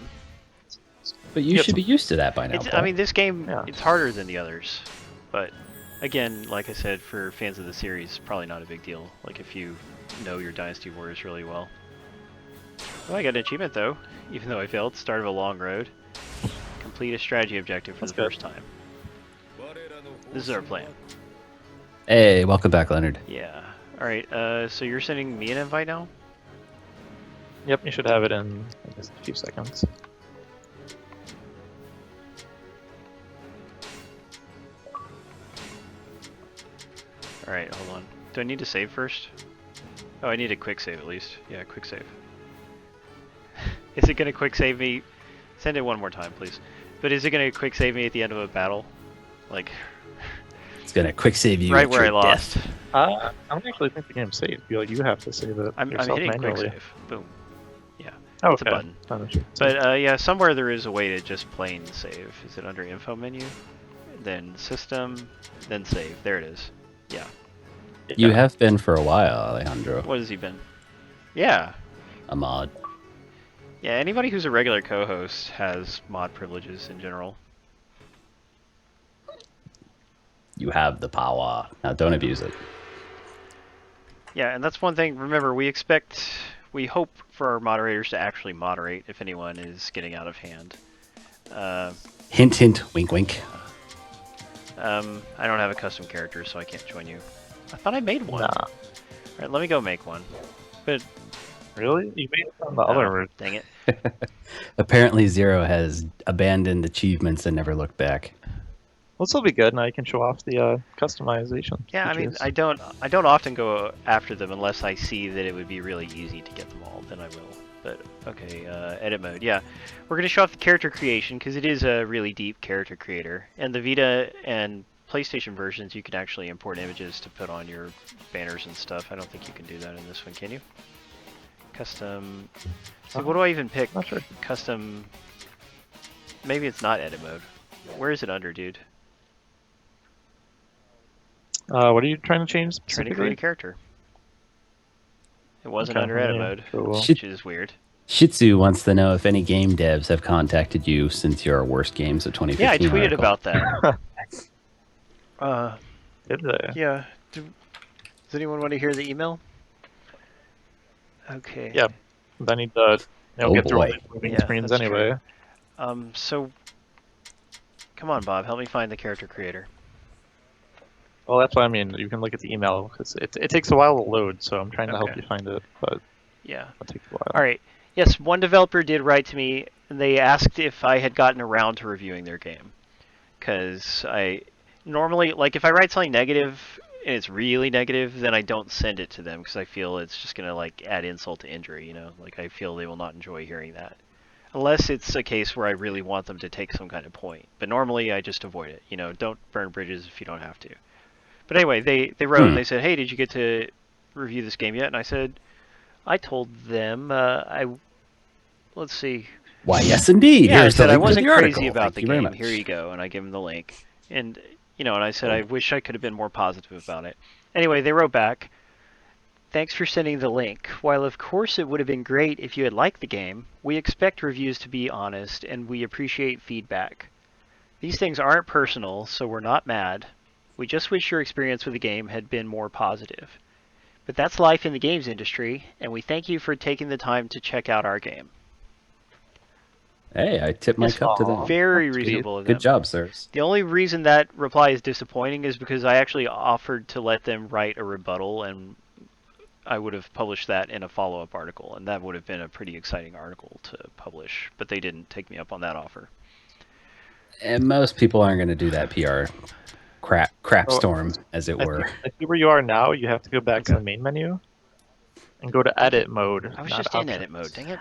But you Yep. should be used to that by now. It's, I Paul. mean, this game, Yeah. it's harder than the others. But, again, like I said, for fans of the series, probably not a big deal. Like, if you know your Dynasty Warriors really well. Well, I got an achievement, though, even though I failed. Start of a long road. Complete a strategy objective for That's the good. first time. This is our plan. Hey, welcome back, Leonard. Yeah. Alright, so you're sending me an invite now? Yep, you should have it in just a few seconds. Alright, hold on. Do I need to save first? Oh, I need a quick save at least. Yeah, quick save. Is it gonna quick save me? Send it one more time, please. But is it gonna quick save me at the end of a battle? Like, It's gonna quick save you right at where I your lost? death. I don't actually think the game's saved. You have to save it I'm yourself hitting quick manually. save. Boom. Yeah. Oh, It's a okay. button. Not a sure. But yeah, somewhere there is a way to just plain save. Is it under info menu? Then system, then save. There it is. Yeah. You Yeah. have been for a while, Alejandro. What has he been? Yeah. A mod. Yeah, anybody who's a regular co-host has mod privileges in general. You have the power. Now don't abuse it. Yeah, and that's one thing. Remember, we hope for our moderators to actually moderate if anyone is getting out of hand. Hint, hint, wink, wink. I don't have a custom character, so I can't join you. I thought I made one. Nah. Alright, let me go make one. But, Really? You made it on the other route. dang it. Apparently Zero has abandoned achievements and never looked back. Well, this will be good. Now you can show off the customization. Yeah, I mean, features. I don't often go after them unless I see that it would be really easy to get them all. Then I will. But okay, edit mode. Yeah, we're gonna show off the character creation because it is a really deep character creator. And the Vita and PlayStation versions, you can actually import images to put on your banners and stuff. I don't think you can do that in this one, can you? Custom. So what do I even pick? Not sure. Custom. Maybe it's not edit mode. Where is it under, dude? What are you trying to change Trying to create specifically? a character. It wasn't Okay, under edit yeah, mode, cool. Shit. which is weird. Shitsu wants to know if any game devs have contacted you since your worst games of 2015. Yeah, I tweeted article. about that. Did they? Yeah. Does anyone want to hear the email? Okay. Yeah. I need to Oh, get through all boy. these moving Yeah, screens that's anyway. So, come on, Bob, help me find the character creator. Well, that's what I mean. You can look at the email because it takes a while to load, so I'm trying to help Okay. you find it, but Yeah. it takes a while. All right. Yes, one developer did write to me, and they asked if I had gotten around to reviewing their game. Because I normally, like, if I write something negative and it's really negative, then I don't send it to them because I feel it's just going to, like, add insult to injury, you know? Like, I feel they will not enjoy hearing that. Unless it's a case where I really want them to take some kind of point. But normally I just avoid it. You know, don't burn bridges if you don't have to. But anyway, they wrote and they said, hey, did you get to review this game yet?" And I said, "I told them let's see." Why, yes, indeed. Yeah, I Here's the said I link to wasn't the crazy article. about Thank the you very game. much. Here you go, and I give him the link. And and I said I wish I could have been more positive about it. Anyway, they wrote back, "Thanks for sending the link. While of course it would have been great if you had liked the game, we expect reviews to be honest, and we appreciate feedback. These things aren't personal, so we're not mad. We just wish your experience with the game had been more positive. But that's life in the games industry, and we thank you for taking the time to check out our game." Hey, I tip my Yes, cup to them. Very That's sweet. reasonable of them. Good job, sirs. The only reason that reply is disappointing is because I actually offered to let them write a rebuttal, and I would have published that in a follow-up article, and that would have been a pretty exciting article to publish, but they didn't take me up on that offer. And most people aren't going to do that PR crap Oh, storm, as it were. I see where you are now. You have to go back to the main menu and go to edit mode. I was not just in options. edit mode, dang it.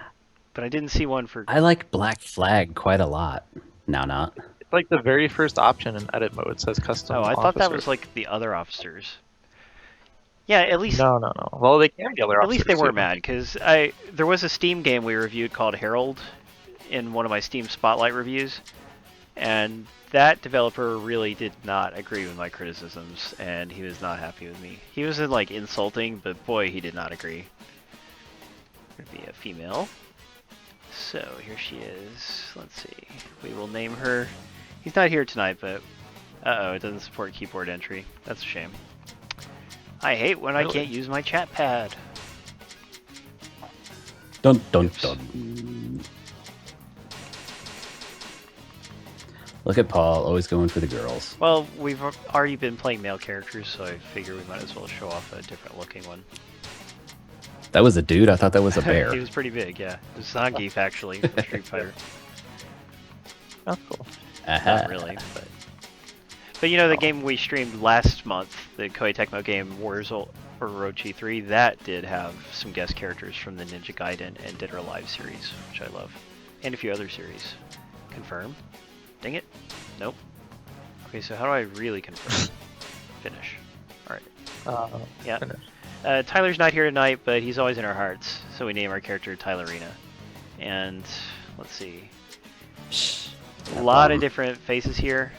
But I didn't see one for... I like Black Flag quite a lot. Now not. It's like the very first option in edit mode. It says custom. Oh, I thought that officer. was like the other officers. Yeah, at least... No. Well, they can be other At least they officers, weren't too. mad, because there was a Steam game we reviewed called Herald in one of my Steam Spotlight reviews, and that developer really did not agree with my criticisms, and he was not happy with me. He wasn't like insulting, but boy, he did not agree. Could be a female. So here she is. Let's see. We will name her. He's not here tonight, but it doesn't support keyboard entry. That's a shame. I hate when I Really? can't use my chat pad. Dun dun dun. Look at Paul, always going for the girls. Well, we've already been playing male characters, so I figure we might as well show off a different looking one. That was a dude? I thought that was a bear. He was pretty big, yeah. It was Zangief, actually, from Street Fighter. That's cool. Not really, but... But you know, the game we streamed last month, the Koei Tecmo game Warriors or Orochi 3, that did have some guest characters from the Ninja Gaiden and Dead or Alive series, which I love. And a few other series. Confirm? Dang it. Nope. Okay, so how do I really confirm? Finish. Alright. Yeah. Finish. Tyler's not here tonight, but he's always in our hearts, so we name our character Tylerina. And, let's see. A lot of different faces here.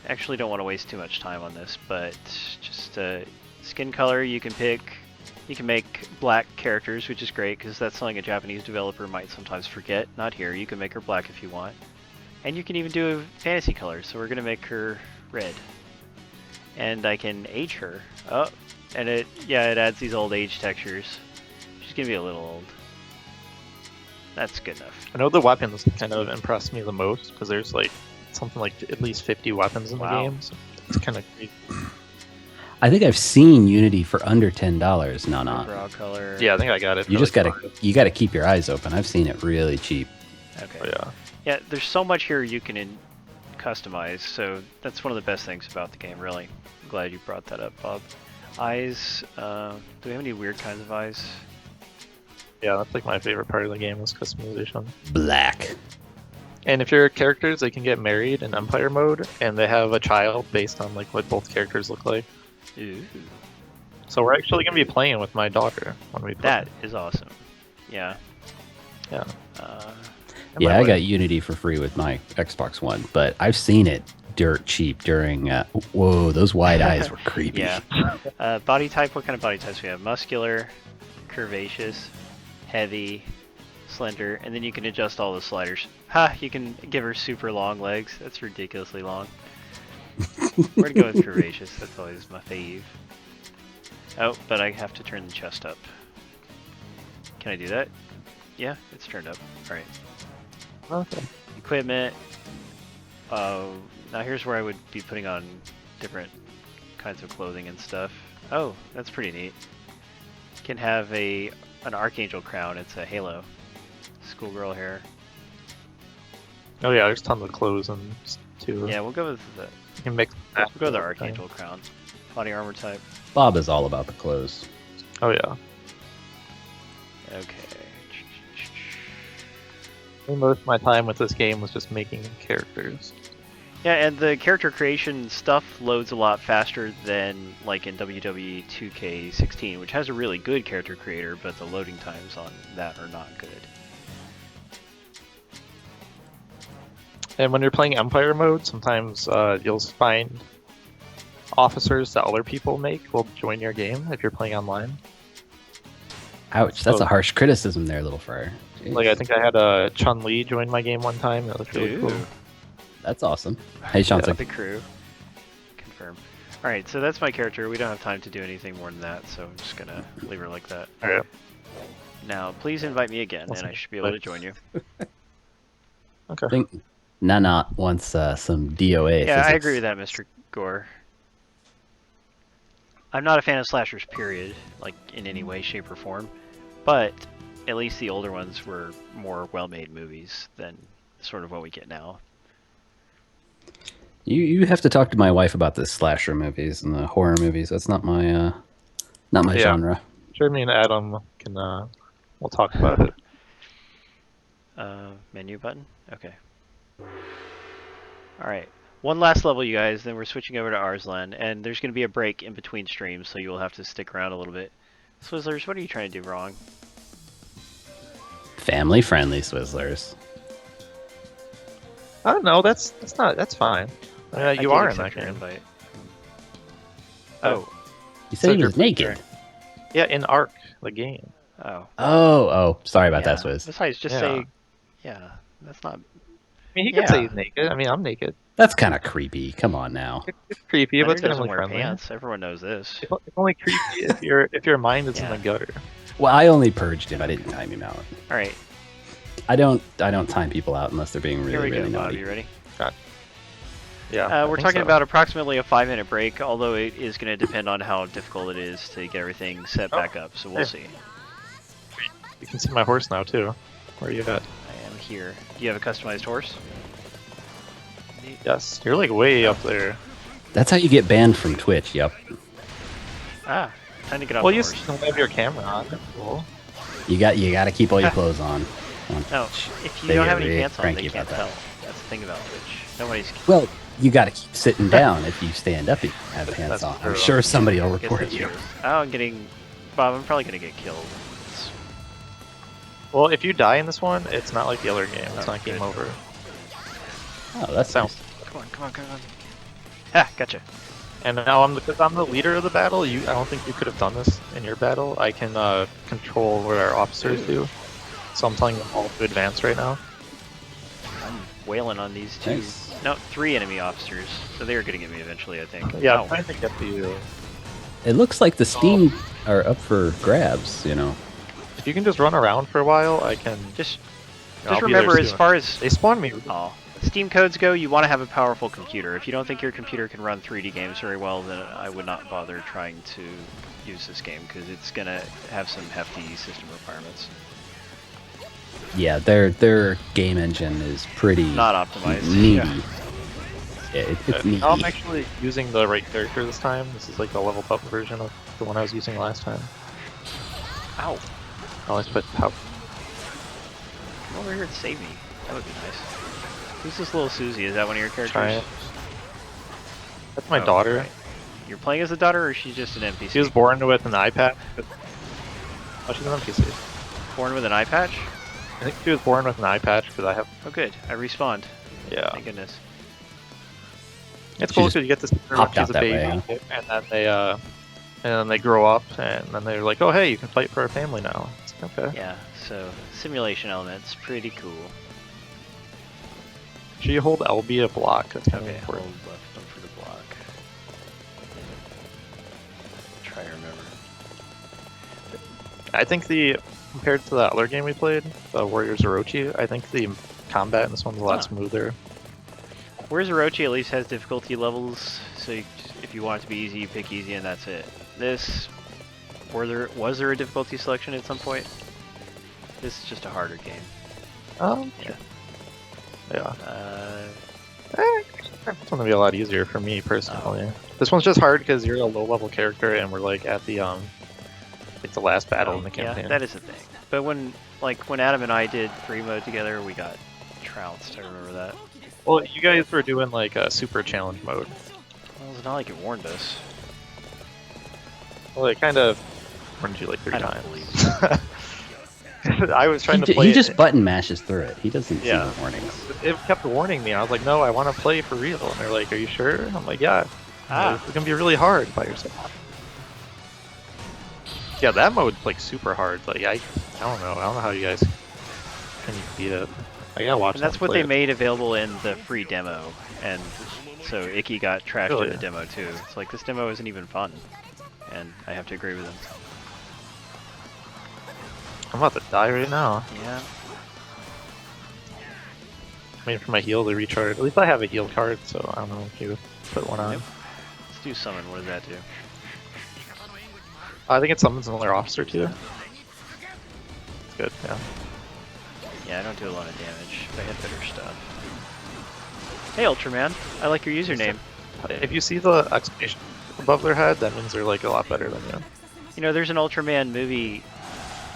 Actually don't want to waste too much time on this, but just skin color you can pick. You can make black characters, which is great because that's something a Japanese developer might sometimes forget. Not here, you can make her black if you want. And you can even do a fantasy color, so we're going to make her red. And I can age her. Oh, and it adds these old age textures. She's going to be a little old. That's good enough. I know the weapons kind of impressed me the most because there's like something like at least 50 weapons in the Wow. game. So it's kind of crazy. I think I've seen Unity for under $10. No, no. Overall color. Yeah, I think I got it. You for just like gotta keep your eyes open. I've seen it really cheap. Okay. Oh, yeah. Yeah, there's so much here you can customize, so that's one of the best things about the game, really. I'm glad you brought that up, Bob. Eyes, do we have any weird kinds of eyes? Yeah, that's like my favorite part of the game was customization. Black. And if your characters, they can get married in Empire mode, and they have a child based on like what both characters look like. Ooh, So we're actually gonna be playing with my daughter when we play. that is awesome. Yeah. Yeah. Yeah, my I wife. got Unity for free with my Xbox One, but I've seen it dirt cheap during. Whoa, those wide eyes were creepy. Yeah. Body type, what kind of body types do we have? Muscular, curvaceous, heavy, slender, and then you can adjust all the sliders. Ha! You can give her super long legs. That's ridiculously long. We're gonna go with curvaceous. That's always my fave. Oh, but I have to turn the chest up. Can I do that? Yeah, it's turned up. Alright. Okay. Equipment. Now here's where I would be putting on different kinds of clothing and stuff. Oh, that's pretty neat. Can have an archangel crown. It's a halo. Schoolgirl hair. Oh yeah, there's tons of clothes and too. Yeah, we'll go with the You can mix. we'll go with the archangel crown. Body armor type. Bob is all about the clothes. Oh yeah. Okay. I think most of my time with this game was just making characters. Yeah, and the character creation stuff loads a lot faster than like in WWE 2K16, which has a really good character creator, but the loading times on that are not good. And when you're playing Empire mode, sometimes you'll find officers that other people make will join your game if you're playing online. Ouch, that's So- a harsh criticism there, Little Friar. Jeez. Like I think I had a Chun-Li join my game one time. That was really cool. Ooh. That's awesome. Hey, Sean's The like, crew. Confirm. Alright, so that's my character. We don't have time to do anything more than that, so I'm just gonna leave her like that. Alright. Now, please invite me again, and Awesome. I should be able to join you. Okay. I think Nana wants some DOA. Yeah, I physics. agree with that, Mr. Gore. I'm not a fan of slashers, period, like in any way, shape, or form. But at least the older ones were more well-made movies than sort of what we get now. You have to talk to my wife about the slasher movies and the horror movies. That's not my Yeah. genre. Sure, me and Adam can we'll talk about it. Menu button? Okay. Alright. One last level, you guys, then we're switching over to Arslan, and there's going to be a break in between streams, so you will have to stick around a little bit. Swizzlers, what are you trying to do wrong? Family friendly Swizzlers. I don't know. That's fine. I You did are in accept that your game. invite. Oh. You said he So was you're- naked. Yeah, in Ark, the game. Oh. Oh, sorry about that, Yeah. Swizz. Besides, just Yeah. say, yeah, that's not... I mean, he could say Yeah. he's naked. I mean, I'm naked. That's kind of creepy. Come on now. It's creepy, but Leonard it's doesn't family wear friendly. pants. Everyone knows this. It's only creepy if your mind is in Yeah. the gutter. Well, I only purged him. I didn't time him out. Alright, I don't time people out unless they're being here really, we really go, Bob. naughty. You ready? Yeah. I We're think talking so. about approximately a 5-minute break, although it is going to depend on how difficult it is to get everything set back up, so we'll see. You can see my horse now too. Where are you at? I am here. Do you have a customized horse? Yes, you're like way up there. That's how you get banned from Twitch. Yep. Ah, time to get off Well, the you horse. still have your camera on. That's cool. You got to keep all your clothes on. No, if you They don't get have any really pants on, they cranky can't about tell. that. That's the thing about Twitch. Nobody's... Well, you got to keep sitting down. If you stand up, you have pants That's on. true. I'm sure somebody will I guess report that's you. true. Oh, I'm getting... Bob, I'm probably going to get killed. It's- Well, if you die in this one, it's not like the other game. It's Oh, not game good. over. Oh, that's Sounds. Come on. Ah, gotcha. And now because I'm the leader of the battle. I don't think you could have done this in your battle. I can control what our officers do. So I'm telling them all to advance right now. I'm wailing on these two... Nice. No, 3 enemy officers. So they're going to get me eventually, I think. Yeah, Oh. I'm trying to get to you. It looks like the Steam are up for grabs. You know. If you can just run around for a while, I can. Just I'll be remember, there as soon. far as They spawn me. oh, Steam codes go, you want to have a powerful computer. If you don't think your computer can run 3D games very well, then I would not bother trying to use this game because it's gonna have some hefty system requirements. Yeah, their game engine is pretty Not optimized. needy. Yeah. Yeah, it's needy. I'm actually using the right character this time. This is like the leveled up version of the one I was using last time. Ow! I always put power. Come over here and save me. That would be nice. Who's this little Susie? Is that one of your characters? Try it. That's my Oh, daughter. right. You're playing as the daughter, or is she just an NPC? She was born with an eye patch. Oh, she's an NPC. born with an eye patch. I think she was born with an eye patch because I have. Oh, good. I respawned. Yeah. Thank goodness. It's She cool just because you get to see her when popped she's out a that baby, way, and then they grow up, and then they're like, oh hey, you can fight for our family now. It's like, okay. Yeah. So simulation elements, pretty cool. Should you hold LB to block? That's kind Okay, of hold important. left one for the block. Try to remember. I think compared to the other game we played, the Warriors Orochi, I think the combat in this one's a lot Huh. smoother. Whereas Orochi at least has difficulty levels, so if you want it to be easy, you pick easy and that's it. This, was there a difficulty selection at some point? This is just a harder game. Yeah. Uh, It's gonna be a lot easier for me personally. This one's just hard because you're a low-level character, and we're like at the it's the last battle in the campaign. yeah, that is a thing. But when Adam and I did free mode together, we got trounced. I remember that. Well, you guys were doing like a super challenge mode. Well, it's not like it warned us. Well, it kind of warned you like 3 I don't times. believe I was trying to play. He just button mashes through it. He doesn't see Yeah. the warnings. It kept warning me. I was like, no, I want to play for real. And they're like, are you sure? I'm like, yeah. It's gonna be really hard by yourself. Yeah, that mode's like super hard. Like I don't know. I don't know how you guys can beat it. I gotta watch. And that's what they made available in the free demo, and so Icky got trashed Really? in the demo too. It's like, this demo isn't even fun, and I have to agree with him. I'm about to die right now. Yeah. Waiting for my heal to recharge. At least I have a heal card, so I don't know if you put one on. Yep. Let's do summon. What does that do? I think it summons another officer too. It's good, yeah. Yeah, I don't do a lot of damage, but I hit better stuff. Hey, Ultraman. I like your username. If you see the exclamation above their head, that means they're like a lot better than you. You know, there's an Ultraman movie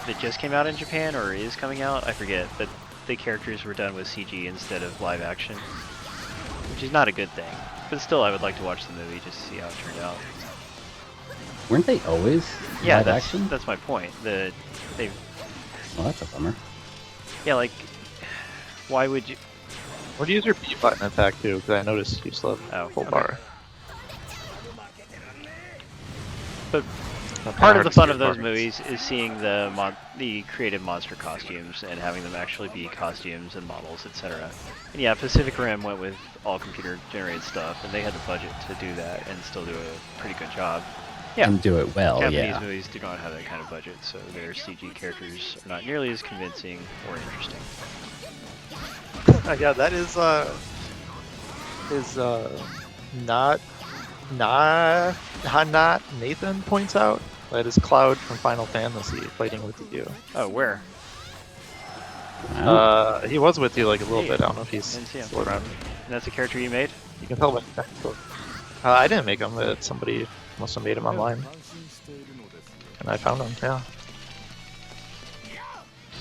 that just came out in Japan, or is coming out, I forget, but the characters were done with CG instead of live action, which is not a good thing. But still, I would like to watch the movie just to see how it turned out. Weren't they always Yeah, live that's, action? that's my point. Well, Well, that's a bummer. yeah, like, why would you... Where do you use your B button attack too? Because I noticed you still have Oh, full okay. bar. But That's part kinda of the hard to fun see of those your movies is seeing the creative monster costumes and having them actually be costumes and models, etc. And yeah, Pacific Rim went with all computer generated stuff, and they had the budget to do that and still do a pretty good job. Yeah, And do it well, Japanese yeah. movies do not have that kind of budget, so their CG characters are not nearly as convincing or interesting. Yeah, that is not Nathan points out. That is Cloud from Final Fantasy fighting with you. Oh, where? Wow. He was with you like a little Hey, bit. I don't know if he's didn't see him. still around. And that's a character you made? You can tell by I didn't make him. Somebody must have made him online, and I found him. Yeah.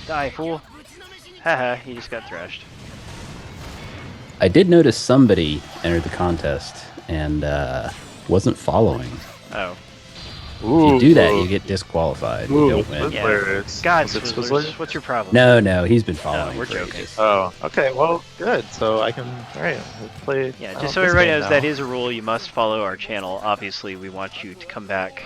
Die, fool! Haha, he just got thrashed. I did notice somebody entered the contest and wasn't following. Oh. If you do that, you get disqualified. You don't win. Yeah. Twizzlers. God, Was it Twizzlers, Twizzlers? what's your problem? No, he's been following. we're for joking. ages. Oh, okay. Well, good. So I can. All right. Let's play. Yeah, I just so don't- this everybody game knows, now. that is a rule. You must follow our channel. Obviously, we want you to come back,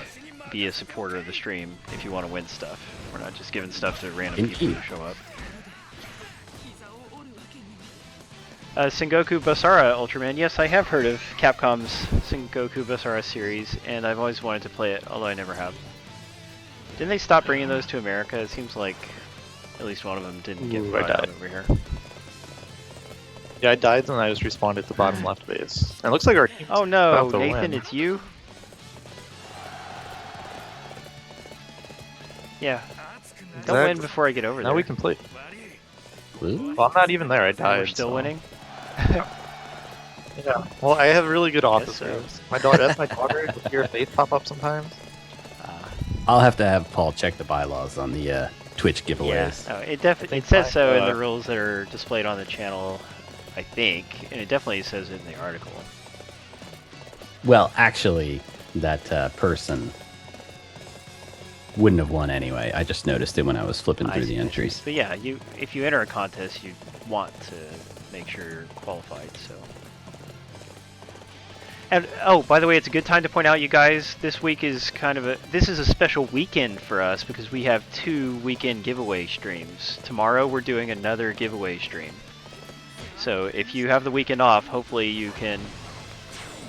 be a supporter of the stream if you want to win stuff. We're not just giving stuff to random people who show up. Sengoku Basara, Ultraman. Yes, I have heard of Capcom's Sengoku Basara series, and I've always wanted to play it, although I never have. Didn't they stop bringing those to America? It seems like at least one of them didn't get Ooh, I brought out died. over here. Yeah, I died and I just respawned at the bottom left base. And it looks like our team's Oh no, about to Nathan, win. it's you? Yeah. Don't That- win before I get over Now there. we can play. Woo. Well, I'm not even there. I died. We're still so- winning? Yeah. Well, I have really good Yes, officers. My daughter. That's my daughter. Does your face pop up sometimes? I'll have to have Paul check the bylaws on the Twitch giveaways. Oh, it definitely think it says my, so in the rules that are displayed on the channel, I think, and it definitely says it in the article. Well, actually, that person wouldn't have won anyway. I just noticed it when I was flipping through the entries. But yeah, if you enter a contest, you want to make sure you're qualified. So. And oh, by the way, it's a good time to point out, you guys, this week is this is a special weekend for us because we have 2 weekend giveaway streams. Tomorrow we're doing another giveaway stream. So if you have the weekend off, hopefully you can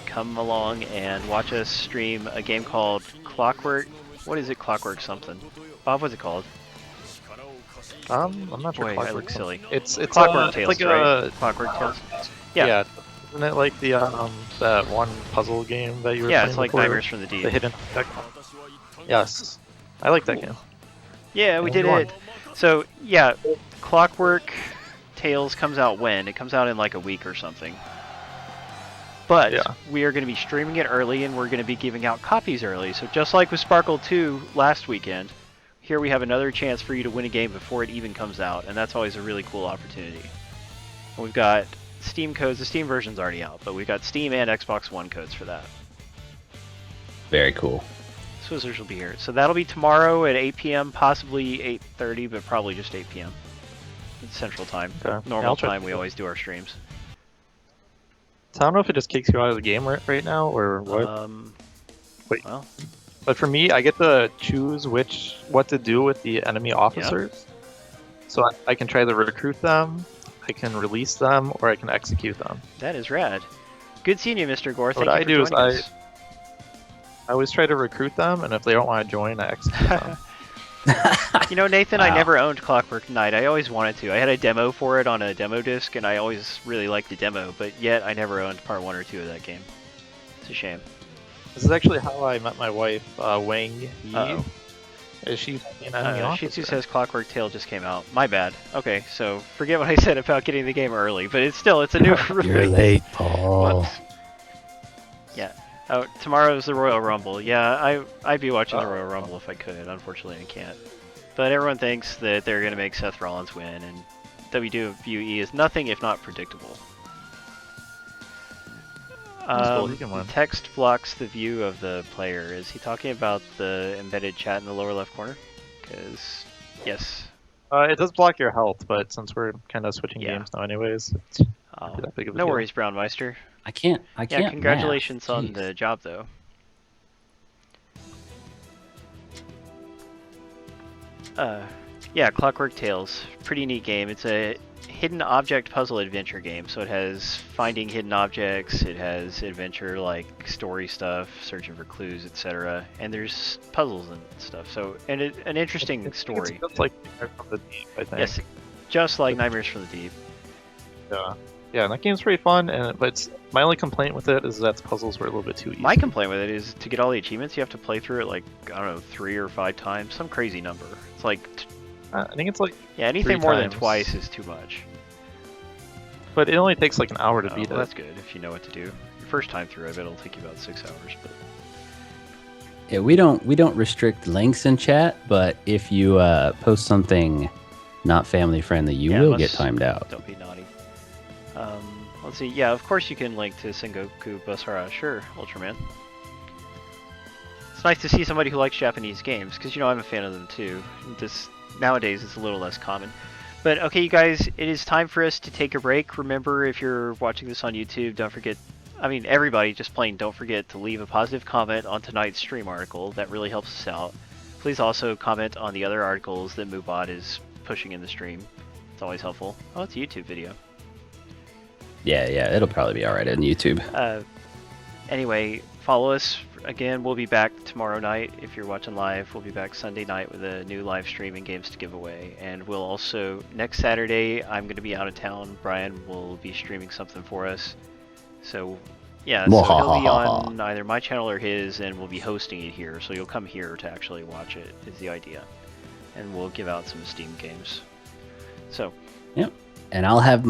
come along and watch us stream a game called Clockwork. What is it? Clockwork something. Bob, what's it called? I'm not sure. Boy, I Clockwork look silly. It's Clockwork it's Tales, like right? Clockwork Tales. Yeah. Isn't it like the that one puzzle game that you were Yeah, playing it's like before? Nightmares from the Deep. The hidden deck. Yes, I like that game. Yeah, we And did you won. it. So, yeah, Clockwork Tales comes out when? It comes out in like a week or something. But Yeah. we are going to be streaming it early, and we're going to be giving out copies early. So just like with Sparkle 2 last weekend, here we have another chance for you to win a game before it even comes out, and that's always a really cool opportunity. We've got Steam codes. The Steam version's already out, but we've got Steam and Xbox One codes for that. Very cool. Swizzers will be here. So that'll be tomorrow at 8 p.m., possibly 8:30, but probably just 8 p.m. It's Central Time. Okay. Normal I'll try time to we do always do our streams. So I don't know if it just kicks you out of the game right now or what. Wait. Well, But for me, I get to choose what to do with the enemy officers. So I can try to recruit them, I can release them, or I can execute them. that is rad. Good seeing you, Mr. Gore. Thank What you I for do is joining us. I always try to recruit them, and if they don't want to join, I execute them. You know, Nathan, I Wow. never owned Clockwork Knight. I always wanted to. I had a demo for it on a demo disc, and I always really liked the demo, but yet I never owned part 1 or 2 of that game. It's a shame. This is actually how I met my wife, Wang Yi. Uh-oh. Is she an enemy Shih officer? Tzu says Clockwork Tale just came out. My bad. Okay, so forget what I said about getting the game early, but it's a new release. You're late, Paul. Whoops. Yeah. Oh, tomorrow's the Royal Rumble. Yeah, I'd be watching the Royal Rumble if I could. Unfortunately, I can't. But everyone thinks that they're going to make Seth Rollins win, and WWE is nothing if not predictable. Cool, he can win. Text blocks the view of the player. Is he talking about the embedded chat in the lower left corner? Because, yes. It does block your health, but since we're kind of switching Yeah. games now anyways, it's Oh, not that big of a no deal. worries, Brownmeister. I can't. Yeah, congratulations math. on Jeez. the job, though. Yeah, Clockwork Tales. Pretty neat game. It's a hidden object puzzle adventure game, so it has finding hidden objects, it has adventure like story stuff, searching for clues, etc. And there's puzzles and stuff. So, and an interesting story. It's just like Nightmare from the Deep, I think. Yes, just like Nightmares from the Deep. Yeah. Yeah, and that game's pretty fun, but my only complaint with it is that the puzzles were a little bit too easy. My complaint with it is to get all the achievements, you have to play through it like, I don't know, 3 or 5 times, some crazy number. It's like, I think it's like, yeah, anything 3 more than times. twice is too much. but it only takes like an hour to Oh, beat well, it. that's good if you know what to do. Your first time through, I bet it'll take you about 6 hours. But Yeah, we don't restrict links in chat, but if you post something not family friendly, you Yeah, will unless- get timed out. don't be naughty. Let's see. Yeah, of course you can link to Sengoku Basara. Sure, Ultraman. It's nice to see somebody who likes Japanese games, because you know I'm a fan of them too. Nowadays it's a little less common. But okay, you guys, it is time for us to take a break. Remember, if you're watching this on YouTube, don't forget. I mean, everybody, just plain don't forget to leave a positive comment on tonight's stream article. That really helps us out. Please also comment on the other articles that Moobot is pushing in the stream. It's always helpful. Oh, it's a YouTube video. Yeah, it'll probably be all right on YouTube. Anyway, follow us. Again, we'll be back tomorrow night. If you're watching live, we'll be back Sunday night with a new live stream and games to give away. And we'll also, next Saturday, I'm going to be out of town. Brian will be streaming something for us. So, yeah, so he'll be on either my channel or his, and we'll be hosting it here. So you'll come here to actually watch it, is the idea. And we'll give out some Steam games. So, Yep. And I'll have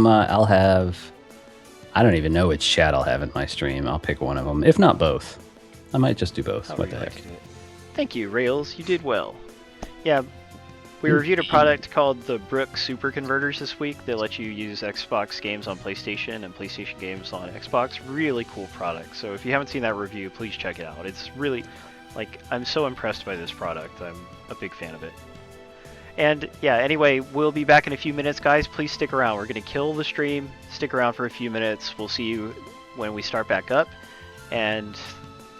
I don't even know which chat I'll have in my stream. I'll pick one of them, if not both. I might just do both. however What the you like heck? to do it. Thank you, Rails. You did well. Yeah, we reviewed a product called the Brook Super Converters this week that let you use Xbox games on PlayStation and PlayStation games on Xbox. Really cool product. So if you haven't seen that review, please check it out. It's really, like, I'm so impressed by this product. I'm a big fan of it. And yeah, anyway, we'll be back in a few minutes, guys. Please stick around. We're going to kill the stream. Stick around for a few minutes. We'll see you when we start back up. And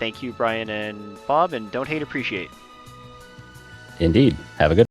thank you, Brian and Bob. And don't hate, appreciate. Indeed. Have a good